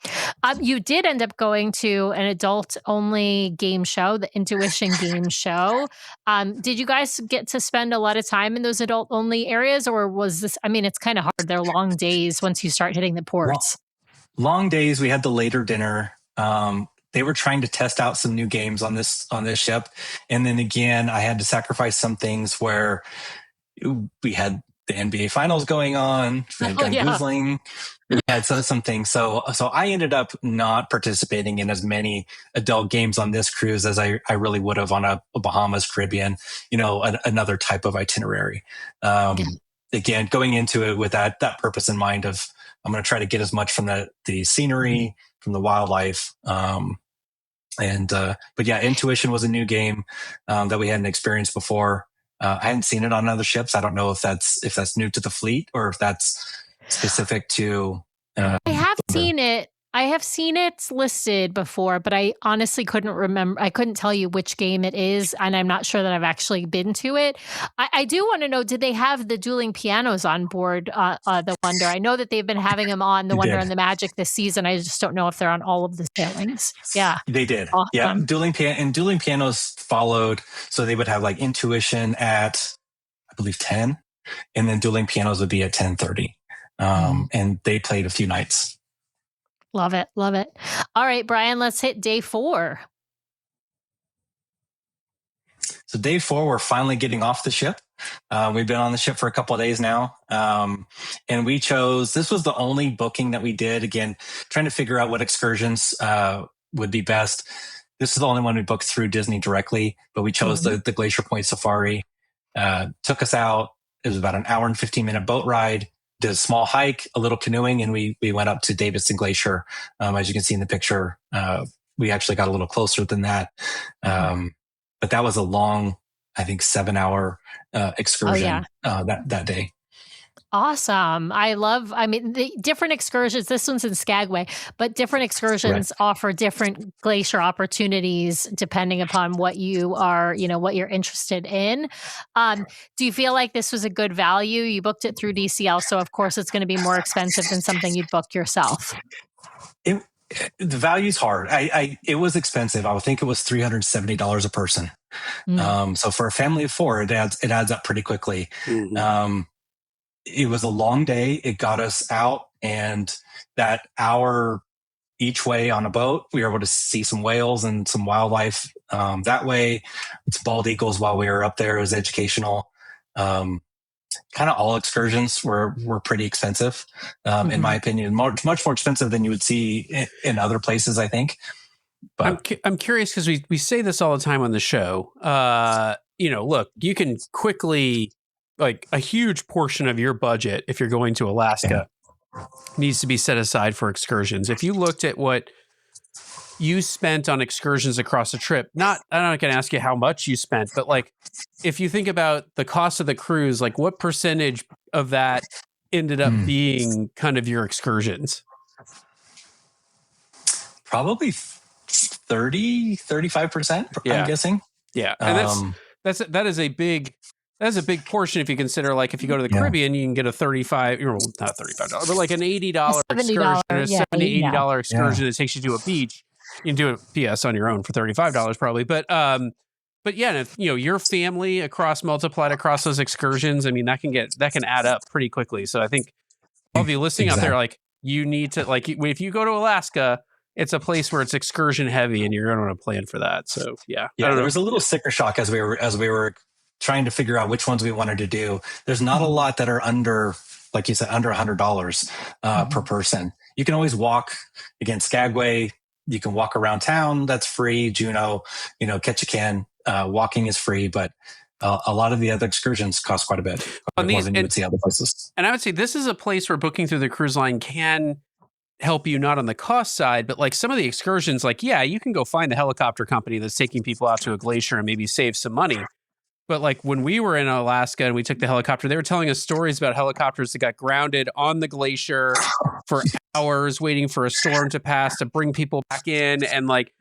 Speaker 2: You did end up going to an adult only game show, the Intuition game show. Did you guys get to spend a lot of time in those adult only areas, or was this? I mean, it's kind of hard. They're long days once you start hitting the ports.
Speaker 1: Long days. We had the later dinner. They were trying to test out some new games on this ship, and then again, I had to sacrifice some things where we had the NBA finals going on, googling. We had some things. So I ended up not participating in as many adult games on this cruise as I really would have on a Bahamas, Caribbean, another type of itinerary. Again, going into it with that purpose in mind of I'm going to try to get as much from the scenery, from the wildlife. But yeah, Intuition was a new game that we hadn't experienced before. I hadn't seen it on other ships. I don't know if that's new to the fleet or if that's specific to.
Speaker 2: I have seen it. I have seen it listed before, but I honestly couldn't remember. I couldn't tell you which game it is, and I'm not sure that I've actually been to it. I do want to know, did they have the dueling pianos on board the Wonder? I know that they've been having them on the Wonder and the Magic this season. I just don't know if they're on all of the sailings. Yeah.
Speaker 1: They did.
Speaker 2: Awesome.
Speaker 1: Yeah. Dueling pianos followed. So they would have like Intuition at, I believe, 10, and then dueling pianos would be at 10:30. And they played a few nights.
Speaker 2: Love it. Love it. All right, Brian, let's hit day 4.
Speaker 1: So day 4, we're finally getting off the ship. We've been on the ship for a couple of days now. And we chose, this was the only booking that we did. Again, trying to figure out what excursions would be best. This is the only one we booked through Disney directly, but we chose the Glacier Point Safari. Took us out. It was about an hour and 15-minute boat ride. Did a small hike, a little canoeing, and we went up to Davidson Glacier. As you can see in the picture, we actually got a little closer than that. But that was a long, I think, 7-hour excursion that day.
Speaker 2: Awesome. I mean, the different excursions, this one's in Skagway, but different excursions offer different glacier opportunities depending upon what you are, what you're interested in. Do you feel like this was a good value? You booked it through DCL, so of course it's going to be more expensive than something you'd book yourself.
Speaker 1: The value's hard. It was expensive. I would think it was $370 a person. So for a family of 4, it adds up pretty quickly. It was a long day. It got us out, and that hour each way on a boat, we were able to see some whales and some wildlife that way. It's bald eagles while we were up there. It was educational. Kind of all excursions were pretty expensive, in my opinion. Much more expensive than you would see in other places, I think. But
Speaker 3: I'm curious because we say this all the time on the show. Look, you can quickly, like, a huge portion of your budget, if you're going to Alaska, needs to be set aside for excursions. If you looked at what you spent on excursions across the trip, I'm not going to ask you how much you spent, but like, if you think about the cost of the cruise, like what percentage of that ended up being kind of your excursions?
Speaker 1: Probably 35%, I'm guessing.
Speaker 3: Yeah. And that is a big portion if you consider, like, if you go to the Caribbean, you can get a not $35, but like an $80 excursion, a $70, $80 excursion that takes you to a beach. You can do it PS on your own for $35 probably. But yeah, if, your family multiplied across those excursions, I mean, that can add up pretty quickly. So I think all of you listening out there, like, you need to, like, if you go to Alaska, it's a place where it's excursion heavy and you're going to want to plan for that. So yeah.
Speaker 1: There was a little sticker shock as we were trying to figure out which ones we wanted to do. There's not a lot that are under, like you said, under $100 per person. You can always walk, again, Skagway. You can walk around town. That's free. Juneau, Ketchikan, walking is free, but a lot of the other excursions cost quite a bit more than you would see other places.
Speaker 3: And I would say this is a place where booking through the cruise line can help you, not on the cost side, but like some of the excursions, like, you can go find the helicopter company that's taking people out to a glacier and maybe save some money. But like when we were in Alaska and we took the helicopter, they were telling us stories about helicopters that got grounded on the glacier for hours waiting for a storm to pass to bring people back in. And like,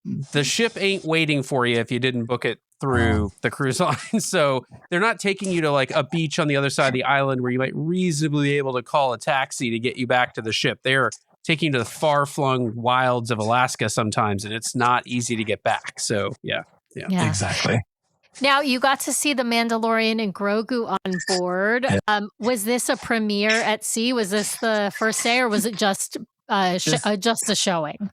Speaker 3: the ship ain't waiting for you if you didn't book it through the cruise line. So they're not taking you to like a beach on the other side of the island where you might reasonably be able to call a taxi to get you back to the ship. They're taking you to the far-flung wilds of Alaska sometimes, and it's not easy to get back. So yeah.
Speaker 1: Exactly.
Speaker 2: Now, you got to see the Mandalorian and Grogu on board. Was this a premiere at sea? Was this the first day, or was it just a showing?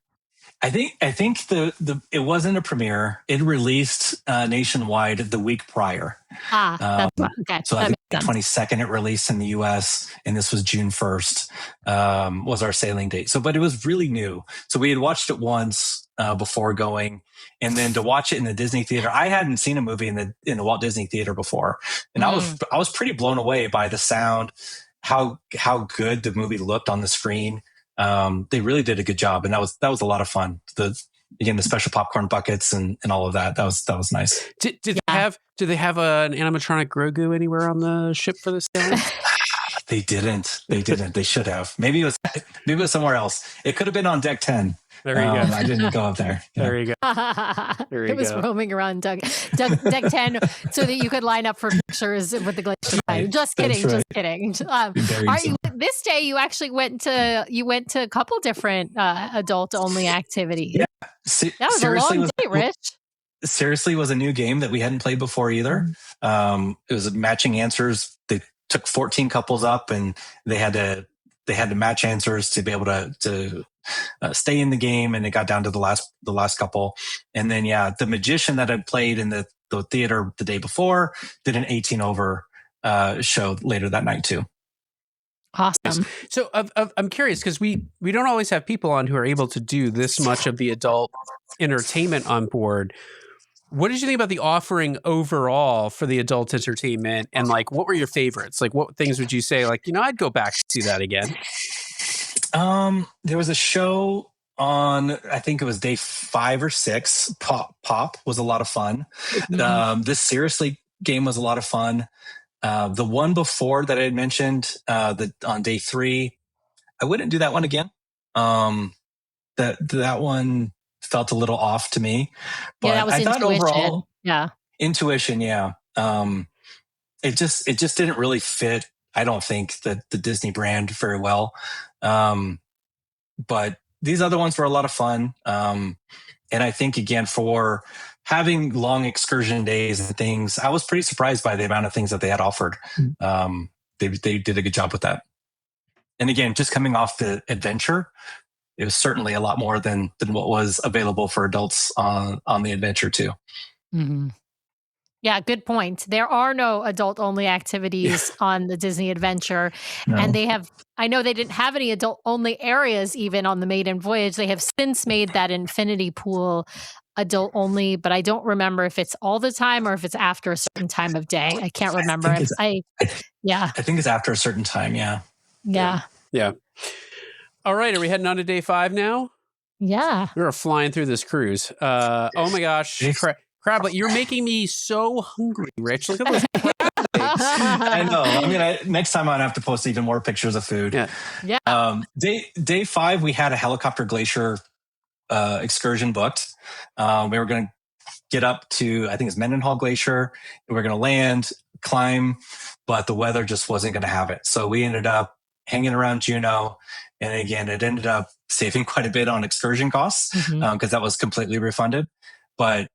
Speaker 1: I think it wasn't a premiere. It released nationwide the week prior.
Speaker 2: Okay.
Speaker 1: So I think the 22nd it released in the U.S. and this was June 1st was our sailing date. So, but it was really new. So we had watched it once before going, and then to watch it in the Disney theater. I hadn't seen a movie in the Walt Disney Theater before, and I was pretty blown away by the sound, how good the movie looked on the screen. They really did a good job, and that was a lot of fun. The special popcorn buckets and all of that. That was nice.
Speaker 3: Did they have an animatronic Grogu anywhere on the ship for this sailing?
Speaker 1: They didn't. They should have. Maybe it was somewhere else. It could have been on deck 10.
Speaker 3: There you go.
Speaker 1: I didn't go up there. Yeah.
Speaker 3: There you go.
Speaker 2: It was roaming around deck 10 so that you could line up for pictures with the Glacier.
Speaker 1: Right.
Speaker 2: Just kidding.
Speaker 1: Right.
Speaker 2: Just kidding. This day you actually went to a couple different adult only activities.
Speaker 1: Yeah.
Speaker 2: That was a long day, Rich.
Speaker 1: Seriously, was a new game that we hadn't played before either. It was matching answers. They took 14 couples up, and they had to match answers to be able to stay in the game. And it got down to the last couple. And then the magician that had played in the theater the day before did an 18 over show later that night too.
Speaker 2: Awesome.
Speaker 3: So I'm curious because we don't always have people on who are able to do this much of the adult entertainment on board. What did you think about the offering overall for the adult entertainment? And like, what were your favorites? Like, what things would you say, like, I'd go back to see that again?
Speaker 1: There was a show on, I think it was day 5 or 6. Pop was a lot of fun. This Seriously game was a lot of fun. The one before that I had mentioned, on day 3, I wouldn't do that one again. That one felt a little off to me. But
Speaker 2: that was
Speaker 1: I thought
Speaker 2: Intuition.
Speaker 1: overall,
Speaker 2: Intuition,
Speaker 1: it just didn't really fit, I don't think, the Disney brand very well. But these other ones were a lot of fun. And I think, again, for having long excursion days and things, I was pretty surprised by the amount of things that they had offered. They did a good job with that. And again, just coming off the adventure, it was certainly a lot more than what was available for adults on the adventure too.
Speaker 2: Mm-hmm. Yeah, good point. There are no adult-only activities on the Disney Adventure. No. And I know they didn't have any adult-only areas even on the maiden voyage. They have since made that infinity pool adult-only, but I don't remember if it's all the time or if it's after a certain time of day. I can't remember.
Speaker 1: I think it's after a certain time,
Speaker 2: Yeah.
Speaker 3: All right, are we heading on to day 5 now?
Speaker 2: Yeah.
Speaker 3: We're flying through this cruise. Oh my gosh. Crab, you're making me so hungry, Rich. Look at those crab legs.
Speaker 1: I know. Next time I'll have to post even more pictures of food.
Speaker 2: Yeah.
Speaker 1: Day 5, we had a helicopter glacier excursion booked. We were going to get up to, I think it's Mendenhall Glacier. We were going to land, climb, but the weather just wasn't going to have it. So we ended up hanging around Juneau. And again, it ended up saving quite a bit on excursion costs because that was completely refunded. But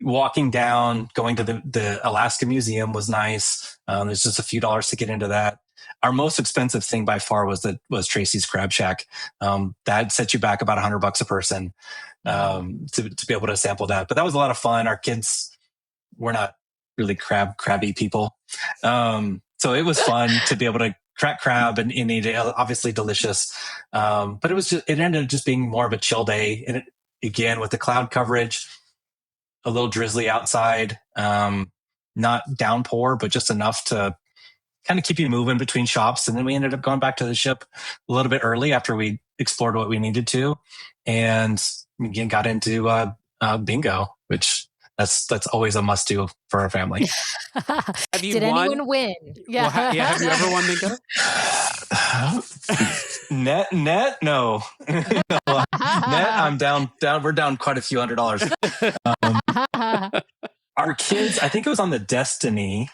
Speaker 1: walking down, going to the Alaska Museum was nice. There's just a few dollars to get into that. Our most expensive thing by far was Tracy's Crab Shack. That set you back about $100 a person to be able to sample that. But that was a lot of fun. Our kids were not really crabby people, so it was fun to be able to crack crab and eat it. Obviously delicious, but it ended up just being more of a chill day. And again, with the cloud coverage, a little drizzly outside, not downpour, but just enough to kind of keep you moving between shops. And then we ended up going back to the ship a little bit early after we explored what we needed to, and again got into bingo, which that's always a must do for our family.
Speaker 2: Did anyone win?
Speaker 3: Yeah. Have you ever won bingo?
Speaker 1: Net? No. I'm down. We're down quite a few $100. Our kids, I think it was on the Destiny,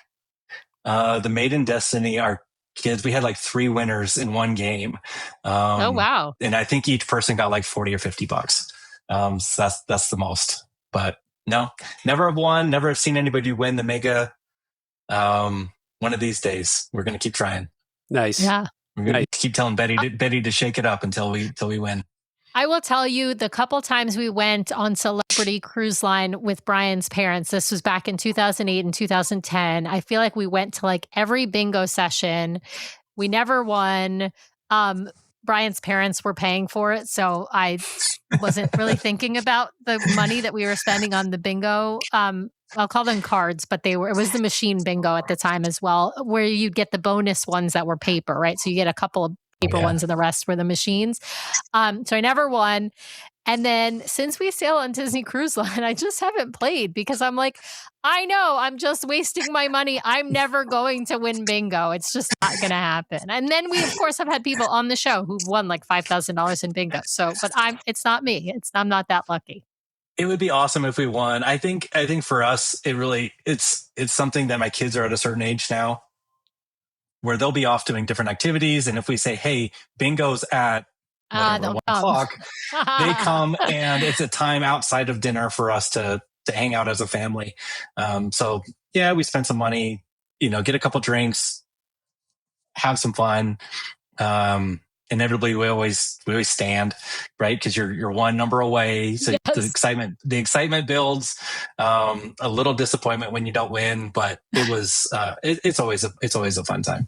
Speaker 1: the Maiden Destiny. Our kids, we had like 3 winners in one game.
Speaker 2: Oh wow!
Speaker 1: And I think each person got like $40 or $50. So that's the most. But no, never have won. Never have seen anybody win the mega. One of these days, we're going to keep trying.
Speaker 3: Nice.
Speaker 2: Yeah.
Speaker 1: We're going to keep telling Betty to shake it up until we win.
Speaker 2: I will tell you, the couple times we went on Celebrity Cruise Line with Brian's parents, this was back in 2008 and 2010. I feel like we went to like every bingo session. We never won. Brian's parents were paying for it, so I wasn't really thinking about the money that we were spending on the bingo. I'll call them cards, but it was the machine bingo at the time as well, where you get the bonus ones that were paper, right? So you get a couple of paper ones and the rest were the machines. So I never won. And then since we sail on Disney Cruise Line, I just haven't played because I'm like, I know I'm just wasting my money. I'm never going to win bingo. It's just not going to happen. And then we, of course, have had people on the show who've won like $5,000 in bingo. So, but it's not me. I'm not that lucky.
Speaker 1: It would be awesome if we won. I think for us, it's something that my kids are at a certain age now where they'll be off doing different activities. And if we say, hey, bingo's at 1 o'clock, they come and it's a time outside of dinner for us to hang out as a family. So yeah, we spend some money, get a couple drinks, have some fun. Inevitably we always stand, right? Because you're one number away. So the excitement builds, a little disappointment when you don't win, but it was, it's always a fun time.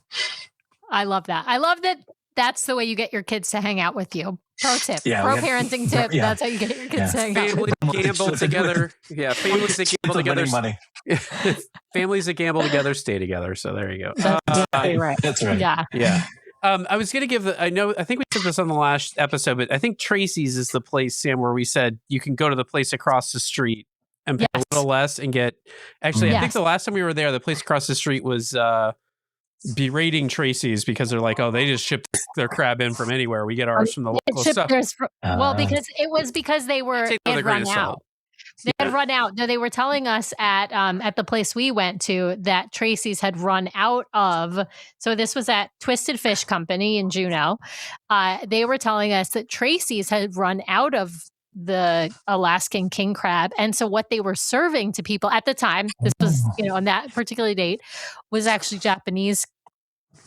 Speaker 2: I love that. I love that. That's the way you get your kids to hang out with you. Pro tip, parenting tip. Yeah. That's how you get your kids to hang out.
Speaker 3: Families gamble together. Yeah, families that gamble together.
Speaker 1: Money.
Speaker 3: Families that gamble together stay together. So there you go.
Speaker 2: That's right.
Speaker 1: That's right.
Speaker 2: Yeah.
Speaker 3: I was going to give I think we said this on the last episode, but I think Tracy's is the place, Sam, where we said you can go to the place across the street and pay a little less and get. Actually, I think the last time we were there, the place across the street was berating Tracy's because they're like, oh, they just shipped their crab in from anywhere. We get ours from the local stuff. Because they had run out. They had run out. No, they were telling us at the place we went to that Tracy's had run out of. So this was at Twisted Fish Company in Juneau. They were telling us that Tracy's had run out of the Alaskan king crab. And so what they were serving to people at the time, this was, on that particular date, was actually Japanese,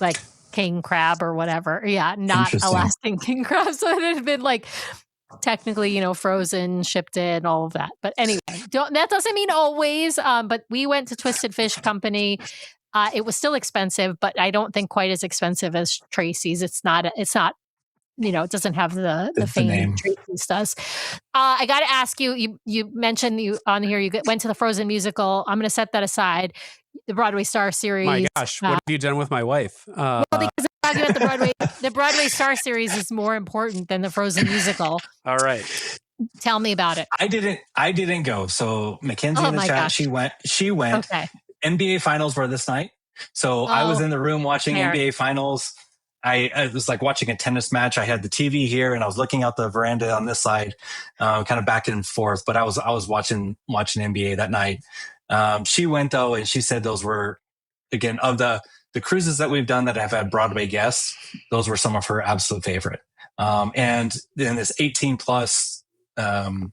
Speaker 3: like king crab or whatever. Yeah, not Alaskan king crab. So it had been like technically, frozen, shipped in, all of that. But anyway, that doesn't mean always. But we went to Twisted Fish Company. It was still expensive, but I don't think quite as expensive as Tracy's. It's not. It doesn't have the fame Tracy's does. I got to ask you. You mentioned on here you went to the Frozen musical. I'm going to set that aside. The Broadway Star Series. My gosh, what have you done with my wife?
Speaker 2: Well, because I'm talking about the Broadway Star Series is more important than the Frozen musical.
Speaker 3: All right,
Speaker 2: tell me about it.
Speaker 1: I didn't go. So Mackenzie in the chat,
Speaker 2: gosh.
Speaker 1: she went.
Speaker 2: Okay.
Speaker 1: NBA Finals were this night, so I was in the room watching NBA Finals. I was like watching a tennis match. I had the TV here and I was looking out the veranda on this side, kind of back and forth. But I was watching NBA that night. She went though, and she said those were, again, of the cruises that we've done that have had Broadway guests, those were some of her absolute favorite. And then this 18 plus, in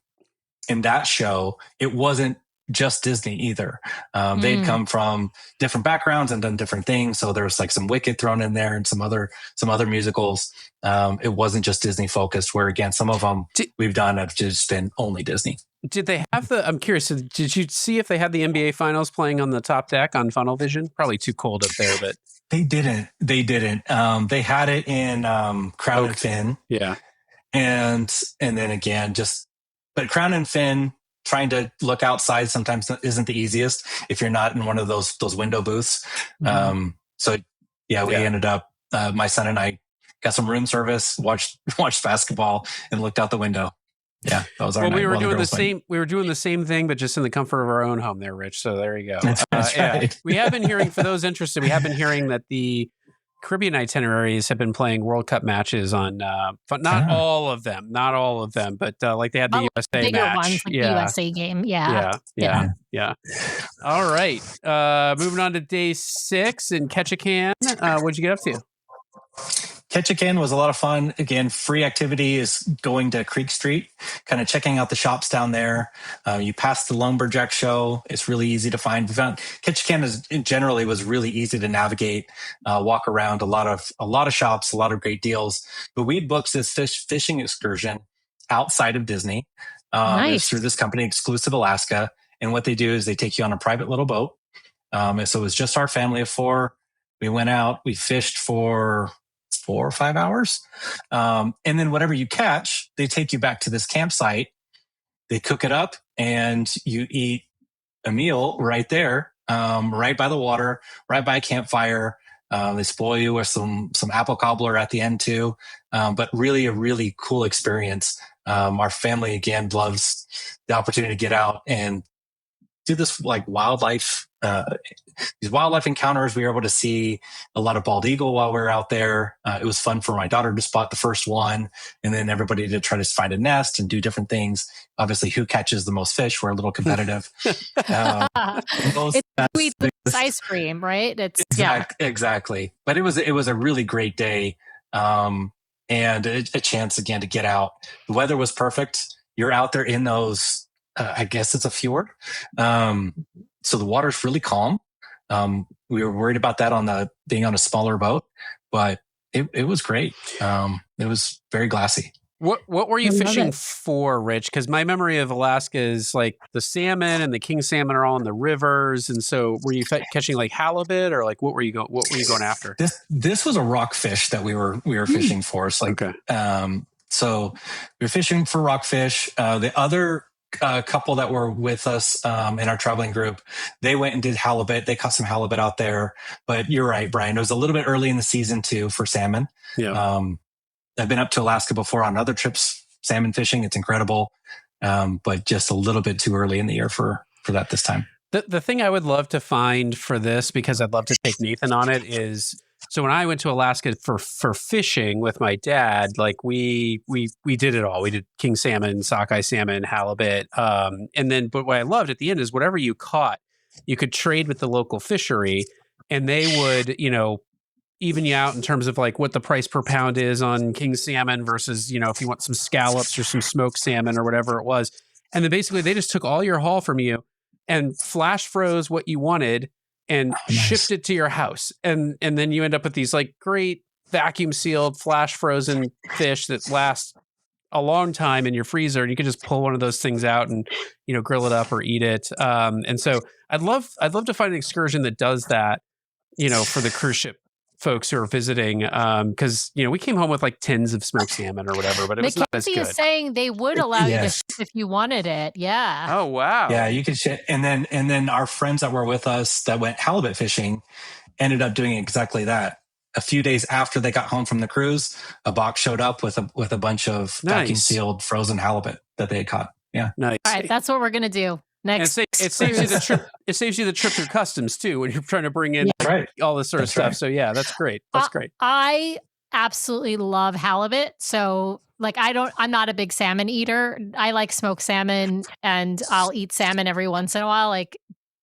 Speaker 1: that show, it wasn't just Disney either. They'd come from different backgrounds and done different things. So there was like some Wicked thrown in there and some other musicals. It wasn't just Disney focused, where again, some of them we've done have just been only Disney.
Speaker 3: Did they have I'm curious, did you see if they had the NBA Finals playing on the top deck on Funnel Vision? Probably too cold up there, but
Speaker 1: They didn't. They had it in Crown and Fin.
Speaker 3: Yeah.
Speaker 1: And then again, but Crown and Fin, trying to look outside sometimes isn't the easiest if you're not in one of those window booths. So we ended up, my son and I got some room service, watched basketball and looked out the window. Yeah, that was our night.
Speaker 3: We were doing the same. We were doing the same thing, but just in the comfort of our own home, there, Rich. So there you go.
Speaker 1: That's right.
Speaker 3: We have been hearing, for those interested, we have been hearing that the Caribbean itineraries have been playing World Cup matches on, but not all of them, but like they had the USA
Speaker 2: bigger
Speaker 3: match.
Speaker 2: ones, like the USA game.
Speaker 3: Yeah. All right. Moving on to day 6 in Ketchikan. What'd you get up to?
Speaker 1: Ketchikan was a lot of fun. Again, free activity is going to Creek Street, kind of checking out the shops down there. You pass the lumberjack show. It's really easy to find. Ketchikan generally was really easy to navigate, walk around. A lot of shops, a lot of great deals. But we'd booked this fishing excursion outside of Disney. Nice. It was through this company, Exclusive Alaska. And what they do is they take you on a private little boat. And so it was just our family of 4. We went out, we fished for 4 or 5 hours. And then whatever you catch, they take you back to this campsite. They cook it up and you eat a meal right there, right by the water, right by a campfire. They spoil you with some apple cobbler at the end too. But really a really cool experience. Our family again loves the opportunity to get out and do this like wildlife, these wildlife encounters. We were able to see a lot of bald eagle while we were out there. It was fun for my daughter to spot the first one, and then everybody to try to find a nest and do different things. Obviously, who catches the most fish? We're a little competitive.
Speaker 2: It's sweet ice cream, right? It's
Speaker 1: exactly. But it was a really great day, and a chance again to get out. The weather was perfect. You're out there in those. I guess it's a fjord. So the water's really calm. We were worried about that being on a smaller boat, but it was great. It was very glassy.
Speaker 3: What were you fishing for, Rich? Because my memory of Alaska is like the salmon and the king salmon are all in the rivers, and so were you catching like halibut or like what were you going after?
Speaker 1: This was a rockfish that we were fishing for. It's like so we were fishing for rockfish. The other couple that were with us in our traveling group, they went and did halibut. They caught some halibut out there. But you're right, Brian. It was a little bit early in the season too for salmon. Yeah. I've been up to Alaska before on other trips, salmon fishing. It's incredible, but just a little bit too early in the year for that this time.
Speaker 3: The thing I would love to find for this, because I'd love to take Nathan on it, is so when I went to Alaska for fishing with my dad, like we did it all. We did king salmon, sockeye salmon, halibut, and then but what I loved at the end is whatever you caught, you could trade with the local fishery, and they would even you out in terms of like what the price per pound is on king salmon versus if you want some scallops or some smoked salmon or whatever it was, and then basically they just took all your haul from you and flash froze what you wanted and shipped it to your house. And then you end up with these like great vacuum sealed flash frozen fish that last a long time in your freezer. And you can just pull one of those things out and, grill it up or eat it. And so I'd love to find an excursion that does that, for the cruise ship folks who are visiting. Cause we came home with like tins of smoked salmon or whatever, but it was not as good.
Speaker 2: Mackenzie is saying they would allow you to ship if you wanted it. Yeah.
Speaker 3: Oh, wow.
Speaker 1: Yeah. You could ship. And then our friends that were with us that went halibut fishing ended up doing exactly that. A few days after they got home from the cruise, a box showed up with a bunch of vacuum sealed frozen halibut that they had caught. Yeah.
Speaker 3: Nice.
Speaker 2: All right. That's what we're going to do. Next,
Speaker 3: it saves you the trip. It saves you the trip through customs too when you're trying to bring in all this sort of stuff. Right. So yeah, that's great. That's great.
Speaker 2: I absolutely love halibut. So like I'm not a big salmon eater. I like smoked salmon, and I'll eat salmon every once in a while.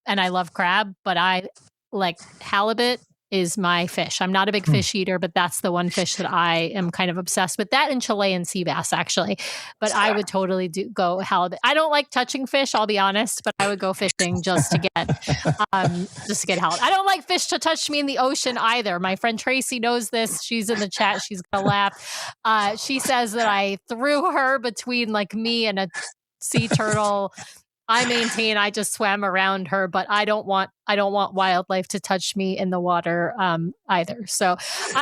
Speaker 2: And I love crab, but I like halibut is my fish. I'm not a big fish eater, but that's the one fish that I am kind of obsessed with. That and Chilean sea bass, actually. But I would totally go halibut. I don't like touching fish, I'll be honest, but I would go fishing just to get halibut. I don't like fish to touch me in the ocean either. My friend Tracy knows this. She's in the chat. She's gonna laugh. She says that I threw her between like me and a sea turtle. I maintain I just swam around her, but I don't want wildlife to touch me in the water either. So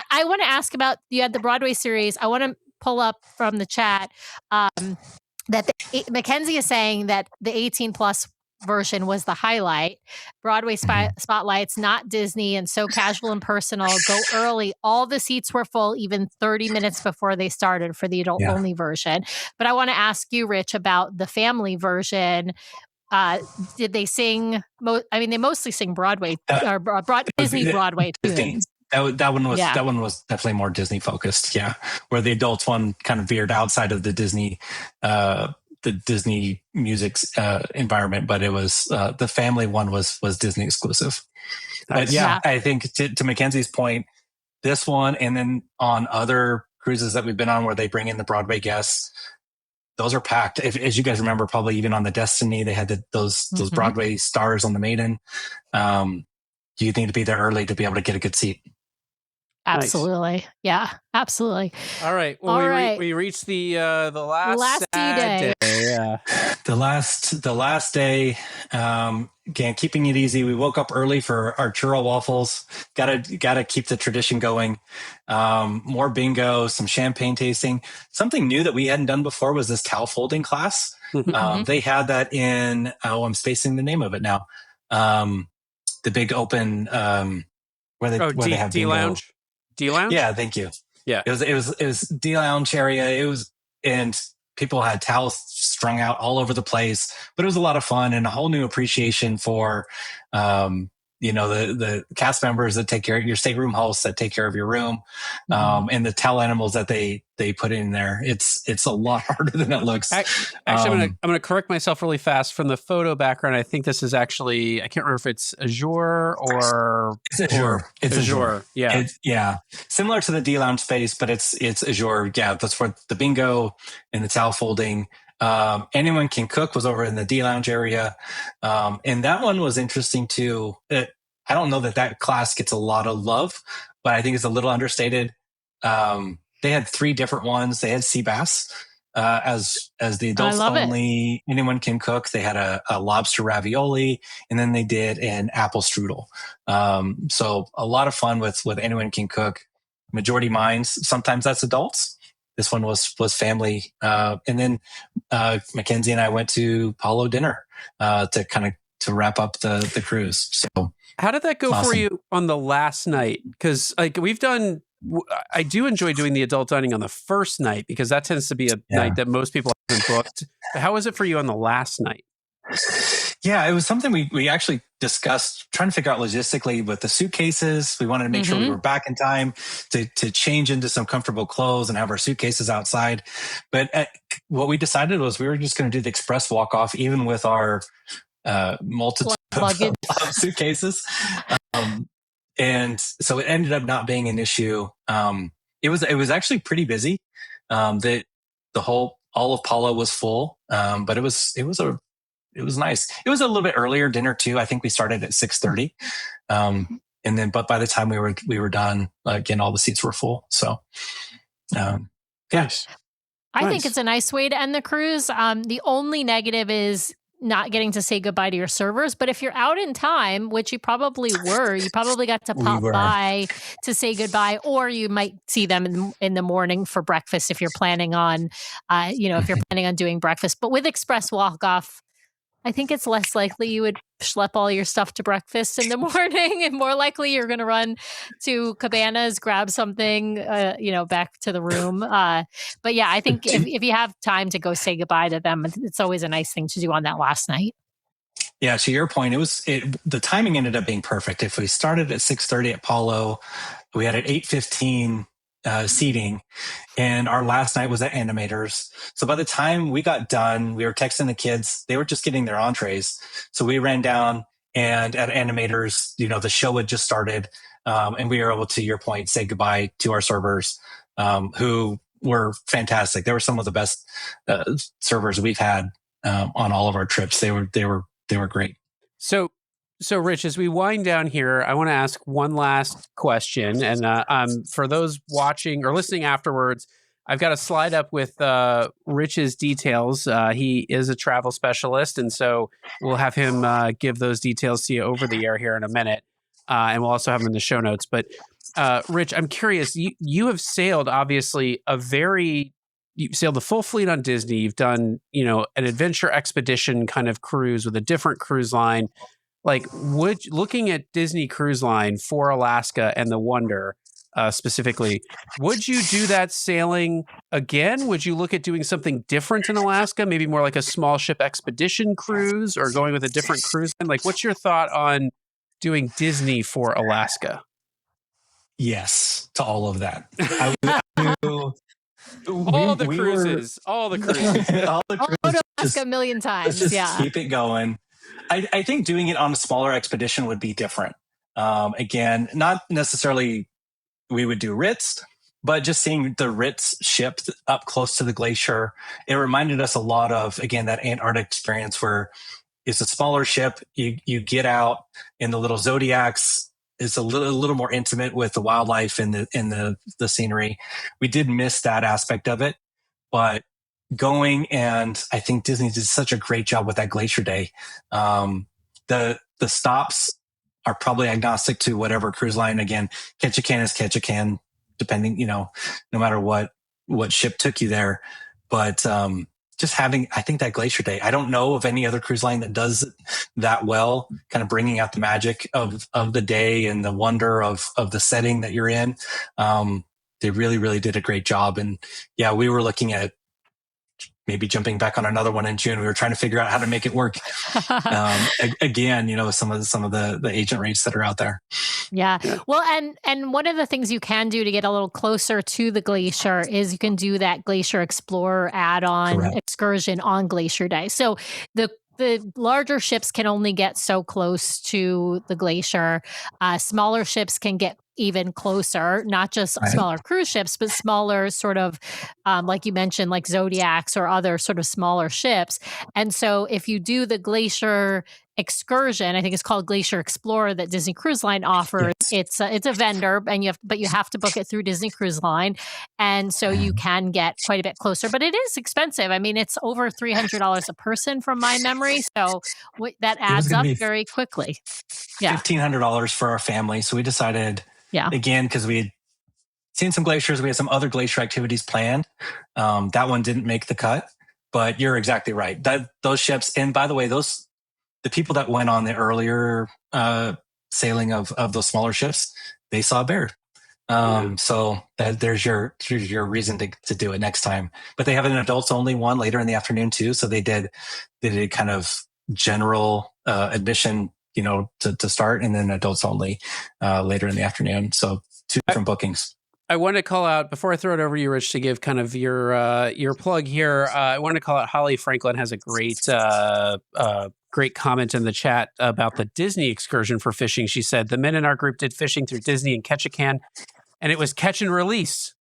Speaker 2: I want to ask about, you had the Broadway series. I want to pull up from the chat that Mackenzie is saying that the 18 plus version was the highlight. Broadway spotlights, not Disney, and so casual and personal. Go early. All the seats were full even 30 minutes before they started for the adult only version. But I want to ask you, Rich, about the family version. Did they sing? They mostly sing Broadway or Disney Broadway tunes.
Speaker 1: That one was
Speaker 2: Yeah.
Speaker 1: that one was definitely more Disney focused. Yeah, where the adults one kind of veered outside of the Disney music environment, but it was the family one was Disney exclusive. But
Speaker 3: Nice.
Speaker 1: yeah, I think to Mackenzie's point, this one, and then on other cruises that we've been on where they bring in the Broadway guests, those are packed. As you guys remember, probably even on the Destiny, they had those Broadway stars on the Maiden. You need to be there early to be able to get a good seat.
Speaker 2: Absolutely.
Speaker 3: Nice.
Speaker 2: Yeah, absolutely.
Speaker 3: All right. Well, we reached the last sad day. Yeah.
Speaker 1: The last day, again, keeping it easy. We woke up early for our churro waffles. Gotta keep the tradition going. More bingo, some champagne tasting. Something new that we hadn't done before was this towel folding class. They had that in, I'm spacing the name of it now. The big open, where they have
Speaker 3: D
Speaker 1: bingo.
Speaker 3: Lounge. D Lounge?
Speaker 1: Yeah, thank you.
Speaker 3: Yeah.
Speaker 1: It was D Lounge area. And people had towels strung out all over the place, but it was a lot of fun and a whole new appreciation for, the cast members that take care of your stateroom hosts that take care of your room, and the towel animals that they put in there. It's a lot harder than it looks.
Speaker 3: Actually, I'm going to correct myself really fast. From the photo background, I think this is actually, I can't remember if it's Azure or...
Speaker 1: It's Azure. It's Azure.
Speaker 3: Yeah.
Speaker 1: Similar to the D Lounge space, but it's Azure. Yeah, that's for the bingo and the towel folding. Anyone Can Cook was over in the D Lounge area. And that one was interesting too. I don't know that class gets a lot of love, but I think it's a little understated. They had 3 different ones. They had sea bass, as the adults only. Anyone Can Cook. They had a lobster ravioli, and then they did an apple strudel. So a lot of fun with Anyone Can Cook. Majority minds. Sometimes that's adults. This one was family. And then Mackenzie and I went to Palo dinner to wrap up the cruise. So
Speaker 3: how did that go for you on the last night? Because I do enjoy doing the adult dining on the first night because that tends to be a night that most people haven't booked. How was it for you on the last night?
Speaker 1: Yeah, it was something we actually discussed, trying to figure out logistically with the suitcases. We wanted to make sure we were back in time to change into some comfortable clothes and have our suitcases outside. But what we decided was we were just going to do the express walk off, even with our multitude of suitcases. And so it ended up not being an issue. It was actually pretty busy. All of Palo was full, but it was nice. It was a little bit earlier dinner too. I think we started at 6:30, but by the time we were done, again, all the seats were full. So, yes.
Speaker 2: I think it's a nice way to end the cruise. The only negative is not getting to say goodbye to your servers. But if you're out in time, which you probably were, you probably got to pop by to say goodbye, or you might see them in the morning for breakfast if you're planning on, if you're planning on doing breakfast. But with Express Walk-Off, I think it's less likely you would schlep all your stuff to breakfast in the morning, and more likely you're going to run to Cabanas, grab something, back to the room. But yeah, I think if you have time to go say goodbye to them, it's always a nice thing to do on that last night.
Speaker 1: Yeah, to your point, the timing ended up being perfect. If we started at 6:30 at Palo, we had at 8:15 seating, and our last night was at Animators. So by the time we got done, we were texting the kids. They were just getting their entrees. So we ran down, and at Animators, the show had just started, and we were able, to your point, say goodbye to our servers, who were fantastic. They were some of the best servers we've had on all of our trips. They were great.
Speaker 3: So, Rich, as we wind down here, I want to ask one last question. And for those watching or listening afterwards, I've got a slide up with Rich's details. He is a travel specialist, and so we'll have him give those details to you over the air here in a minute. And we'll also have them in the show notes. But, Rich, I'm curious. You have sailed, obviously, you sailed the full fleet on Disney. You've done, an adventure expedition kind of cruise with a different cruise line. Looking at Disney Cruise Line for Alaska and the Wonder specifically, would you do that sailing again? Would you look at doing something different in Alaska, maybe more like a small ship expedition cruise, or going with a different cruise line? What's your thought on doing Disney for Alaska?
Speaker 1: Yes, to all of that. I knew
Speaker 3: all the cruises.
Speaker 1: all the
Speaker 2: Go to Alaska
Speaker 1: just,
Speaker 2: a million times.
Speaker 1: let's just keep it going. I think doing it on a smaller expedition would be different. Again, not necessarily we would do Ritz, but just seeing the Ritz ship up close to the glacier, it reminded us a lot of, again, that Antarctic experience where it's a smaller ship. You get out in the little Zodiacs. It's a little more intimate with the wildlife and the scenery. We did miss that aspect of it, but going, and I think Disney did such a great job with that Glacier Day. The stops are probably agnostic to whatever cruise line. Again, Ketchikan is Ketchikan, depending, no matter what ship took you there. But just having, I think that Glacier Day, I don't know of any other cruise line that does that well, kind of bringing out the magic of the day and the wonder of the setting that you're in. They really, really did a great job. And yeah, we were looking at maybe jumping back on another one in June. We were trying to figure out how to make it work. Again, some of the agent rates that are out there.
Speaker 2: Yeah. Well, and one of the things you can do to get a little closer to the glacier is you can do that Glacier Explorer add-on excursion on Glacier Day. So the larger ships can only get so close to the glacier. Smaller ships can get even closer, not just smaller cruise ships, but smaller sort of, like you mentioned, like Zodiacs or other sort of smaller ships. And so if you do the Glacier excursion, I think it's called Glacier Explorer that Disney Cruise Line offers. Yes. It's a vendor, and you have to book it through Disney Cruise Line, and so you can get quite a bit closer. But it is expensive. I mean, it's over $300 a person from my memory, so that adds up very quickly. Yeah,
Speaker 1: $1,500 for our family. So we decided, again, because we had seen some glaciers, we had some other glacier activities planned. That one didn't make the cut, but you're exactly right. Those ships, and by the way, the people that went on the earlier sailing of those smaller ships, they saw a bear. So there's your reason to do it next time. But they have an adults only one later in the afternoon too. So they did kind of general admission, to start, and then adults only later in the afternoon. So two different bookings.
Speaker 3: I want to call out, before I throw it over to you, Rich, to give kind of your plug here. I want to call out Holly Franklin has a great comment in the chat about the Disney excursion for fishing. She said, the men in our group did fishing through Disney and Ketchikan, and it was catch and release.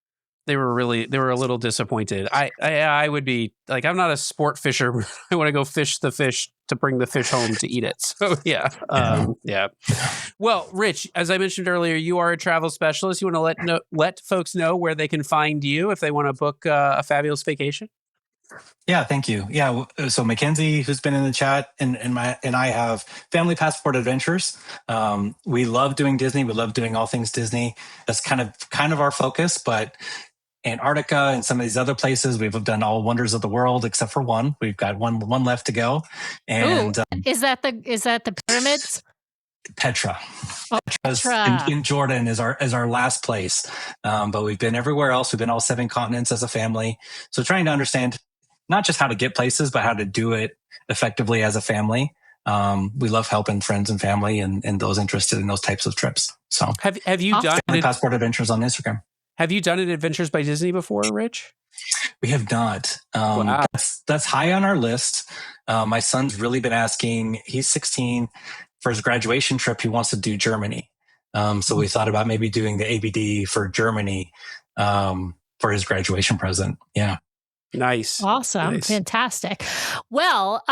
Speaker 3: They were a little disappointed. I would be like, I'm not a sport fisher. I want to go fish the fish to bring the fish home to eat it. So yeah. Well, Rich, as I mentioned earlier, you are a travel specialist. You want to let folks know where they can find you if they want to book a fabulous vacation?
Speaker 1: Yeah, thank you. Yeah, so Mackenzie, who's been in the chat, and I have Family Passport Adventures. We love doing Disney. We love doing all things Disney. That's kind of our focus. But Antarctica and some of these other places, we've done all wonders of the world except for one. We've got one left to go. And
Speaker 2: is that the pyramids?
Speaker 1: Petra. Petra. In Jordan is our last place. But we've been everywhere else. We've been all 7 continents as a family. So trying to understand not just how to get places, but how to do it effectively as a family. We love helping friends and family and those interested in those types of trips. So
Speaker 3: have you done
Speaker 1: Family Passport Adventures on Instagram?
Speaker 3: Have you done an Adventures by Disney before, Rich?
Speaker 1: We have not.
Speaker 3: Wow.
Speaker 1: That's high on our list. My son's really been asking. He's 16. For his graduation trip, he wants to do Germany. So we thought about maybe doing the ABD for Germany for his graduation present. Yeah.
Speaker 3: Nice.
Speaker 2: Awesome. Nice. Fantastic. Well,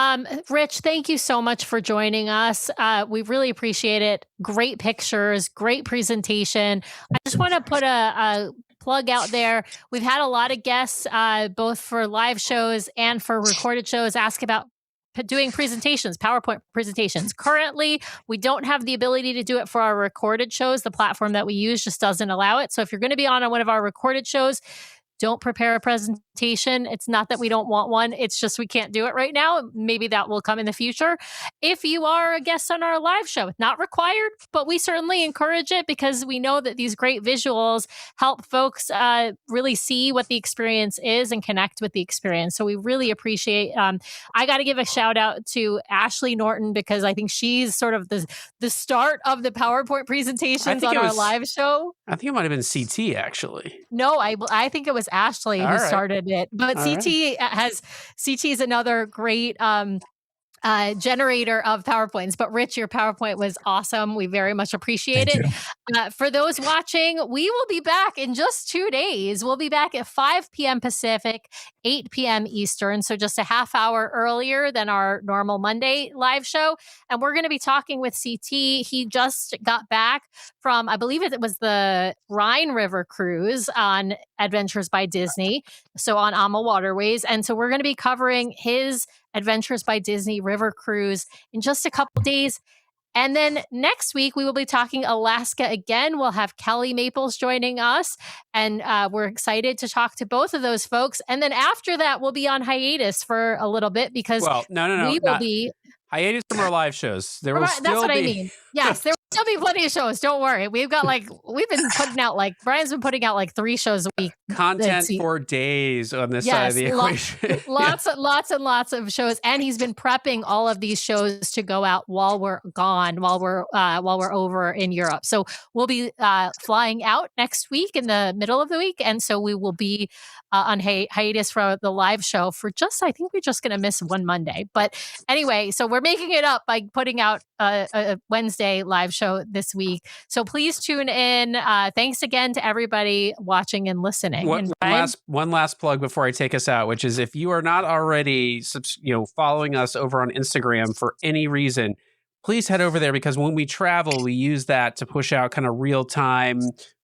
Speaker 2: Rich, thank you so much for joining us. We really appreciate it. Great pictures, great presentation. I just want to put a plug out there. We've had a lot of guests, both for live shows and for recorded shows, ask about doing presentations, PowerPoint presentations. Currently, we don't have the ability to do it for our recorded shows. The platform that we use just doesn't allow it. So if you're going to be on one of our recorded shows, don't prepare a presentation. It's not that we don't want one. It's just we can't do it right now. Maybe that will come in the future. If you are a guest on our live show, not required, but we certainly encourage it because we know that these great visuals help folks really see what the experience is and connect with the experience. So we really appreciate. I got to give a shout out to Ashley Norton because I think she's sort of the start of the PowerPoint presentations on our live show.
Speaker 3: I think it might have been CT actually.
Speaker 2: No, I think it was Ashley who started it. But CT is another great generator of PowerPoints. But Rich, your PowerPoint was awesome. We very much appreciate it. For those watching, we will be back in just 2 days. We'll be back at 5 p.m. Pacific, 8 p.m. Eastern. So just a half hour earlier than our normal Monday live show. And we're going to be talking with CT. He just got back from, I believe it was the Rhine River cruise on Adventures by Disney. So on AMA Waterways. And so we're going to be covering his Adventures by Disney River Cruise in just a couple days. And then next week, we will be talking Alaska again. We'll have Kelly Maples joining us. And we're excited to talk to both of those folks. And then after that, we'll be on hiatus for a little bit because we will be...
Speaker 3: Hiatus from our live shows. There will still
Speaker 2: That's what
Speaker 3: be...
Speaker 2: I mean. Yes, there will still be plenty of shows. Don't worry. We've been putting out Brian's been putting out 3 shows a week.
Speaker 3: Content for days on this side of the equation.
Speaker 2: Lots and lots of shows. And he's been prepping all of these shows to go out while we're gone, while we're over in Europe. So we'll be flying out next week in the middle of the week. And so we will be on hiatus for the live show for I think we're just going to miss one Monday. But anyway, so we're making it up by putting out a Wednesday live show this week. So please tune in. Thanks again to everybody watching and listening.
Speaker 3: One last plug before I take us out, which is if you are not already following us over on Instagram for any reason, please head over there because when we travel, we use that to push out kind of real-time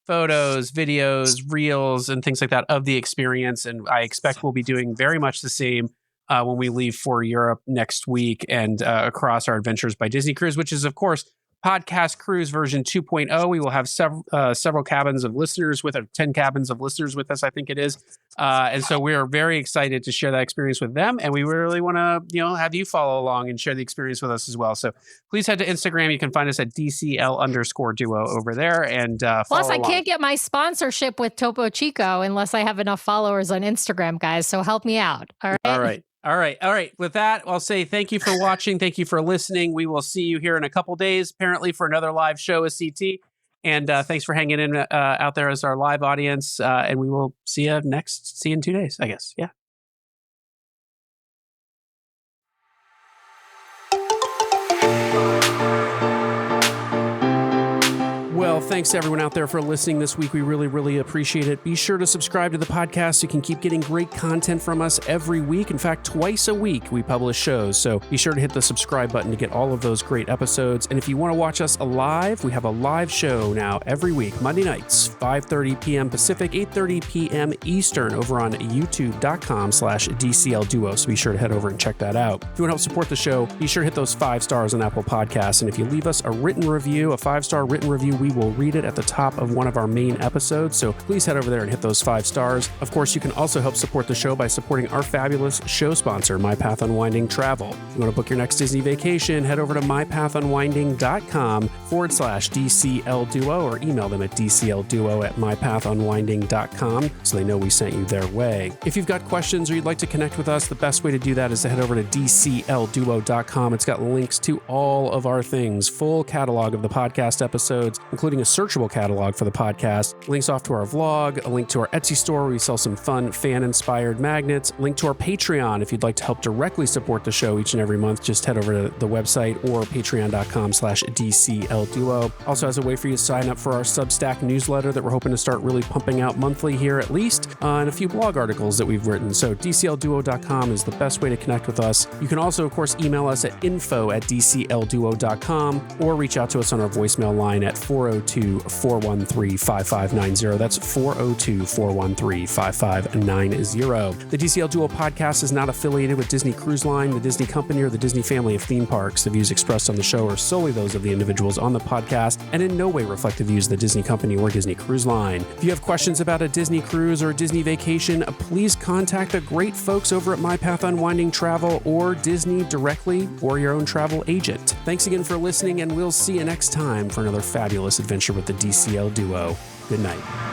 Speaker 3: photos, videos, reels, and things like that of the experience. And I expect we'll be doing very much the same when we leave for Europe next week and across our Adventures by Disney cruise, which is, of course, Podcast Cruise version 2.0. We will have several cabins of listeners 10 cabins of listeners with us, I think it is. And so we're very excited to share that experience with them. And we really want to, have you follow along and share the experience with us as well. So please head to Instagram. You can find us at DCL_duo over there. And
Speaker 2: plus, I can't get my sponsorship with Topo Chico unless I have enough followers on Instagram, guys. So help me out. All right.
Speaker 3: All right. With that, I'll say thank you for watching. Thank you for listening. We will see you here in a couple days, apparently for another live show with CT. And thanks for hanging in out there as our live audience. And we will see you in 2 days, I guess. Yeah. Well, thanks to everyone out there for listening this week. We really, really appreciate it. Be sure to subscribe to the podcast so you can keep getting great content from us every week. In fact, twice a week we publish shows. So be sure to hit the subscribe button to get all of those great episodes. And if you want to watch us live, we have a live show now every week, Monday nights, 5:30 p.m. Pacific, 8:30 p.m. Eastern over on youtube.com/DCL Duo. So be sure to head over and check that out. If you want to help support the show, be sure to hit those 5 stars on Apple Podcasts. And if you leave us a written review, a 5-star written review, we will read it at the top of one of our main episodes. So please head over there and hit those 5 stars. Of course, you can also help support the show by supporting our fabulous show sponsor, My Path Unwinding Travel. If you want to book your next Disney vacation, head over to mypathunwinding.com/DCL Duo or email them at DCLduo@mypathunwinding.com so they know we sent you their way. If you've got questions or you'd like to connect with us, the best way to do that is to head over to DCLduo.com. It's got links to all of our things, full catalog of the podcast episodes, including a searchable catalog for the podcast, links off to our vlog, a link to our Etsy store where we sell some fun fan-inspired magnets, link to our Patreon if you'd like to help directly support the show each and every month. Just head over to the website or patreon.com/DCLduo. Also has a way for you to sign up for our Substack newsletter that we're hoping to start really pumping out monthly here at least, and a few blog articles that we've written. So DCLduo.com is the best way to connect with us. You can also, of course, email us at info@DCLduo.com or reach out to us on our voicemail line at 402 402-413-5590. That's 402-413-5590. The DCL Duo podcast is not affiliated with Disney Cruise Line, the Disney Company, or the Disney family of theme parks. The views expressed on the show are solely those of the individuals on the podcast and in no way reflect the views of the Disney Company or Disney Cruise Line. If you have questions about a Disney cruise or a Disney vacation, please contact the great folks over at My Path Unwinding Travel or Disney directly or your own travel agent. Thanks again for listening, and we'll see you next time for another fabulous adventure with the DCL Duo. Good night.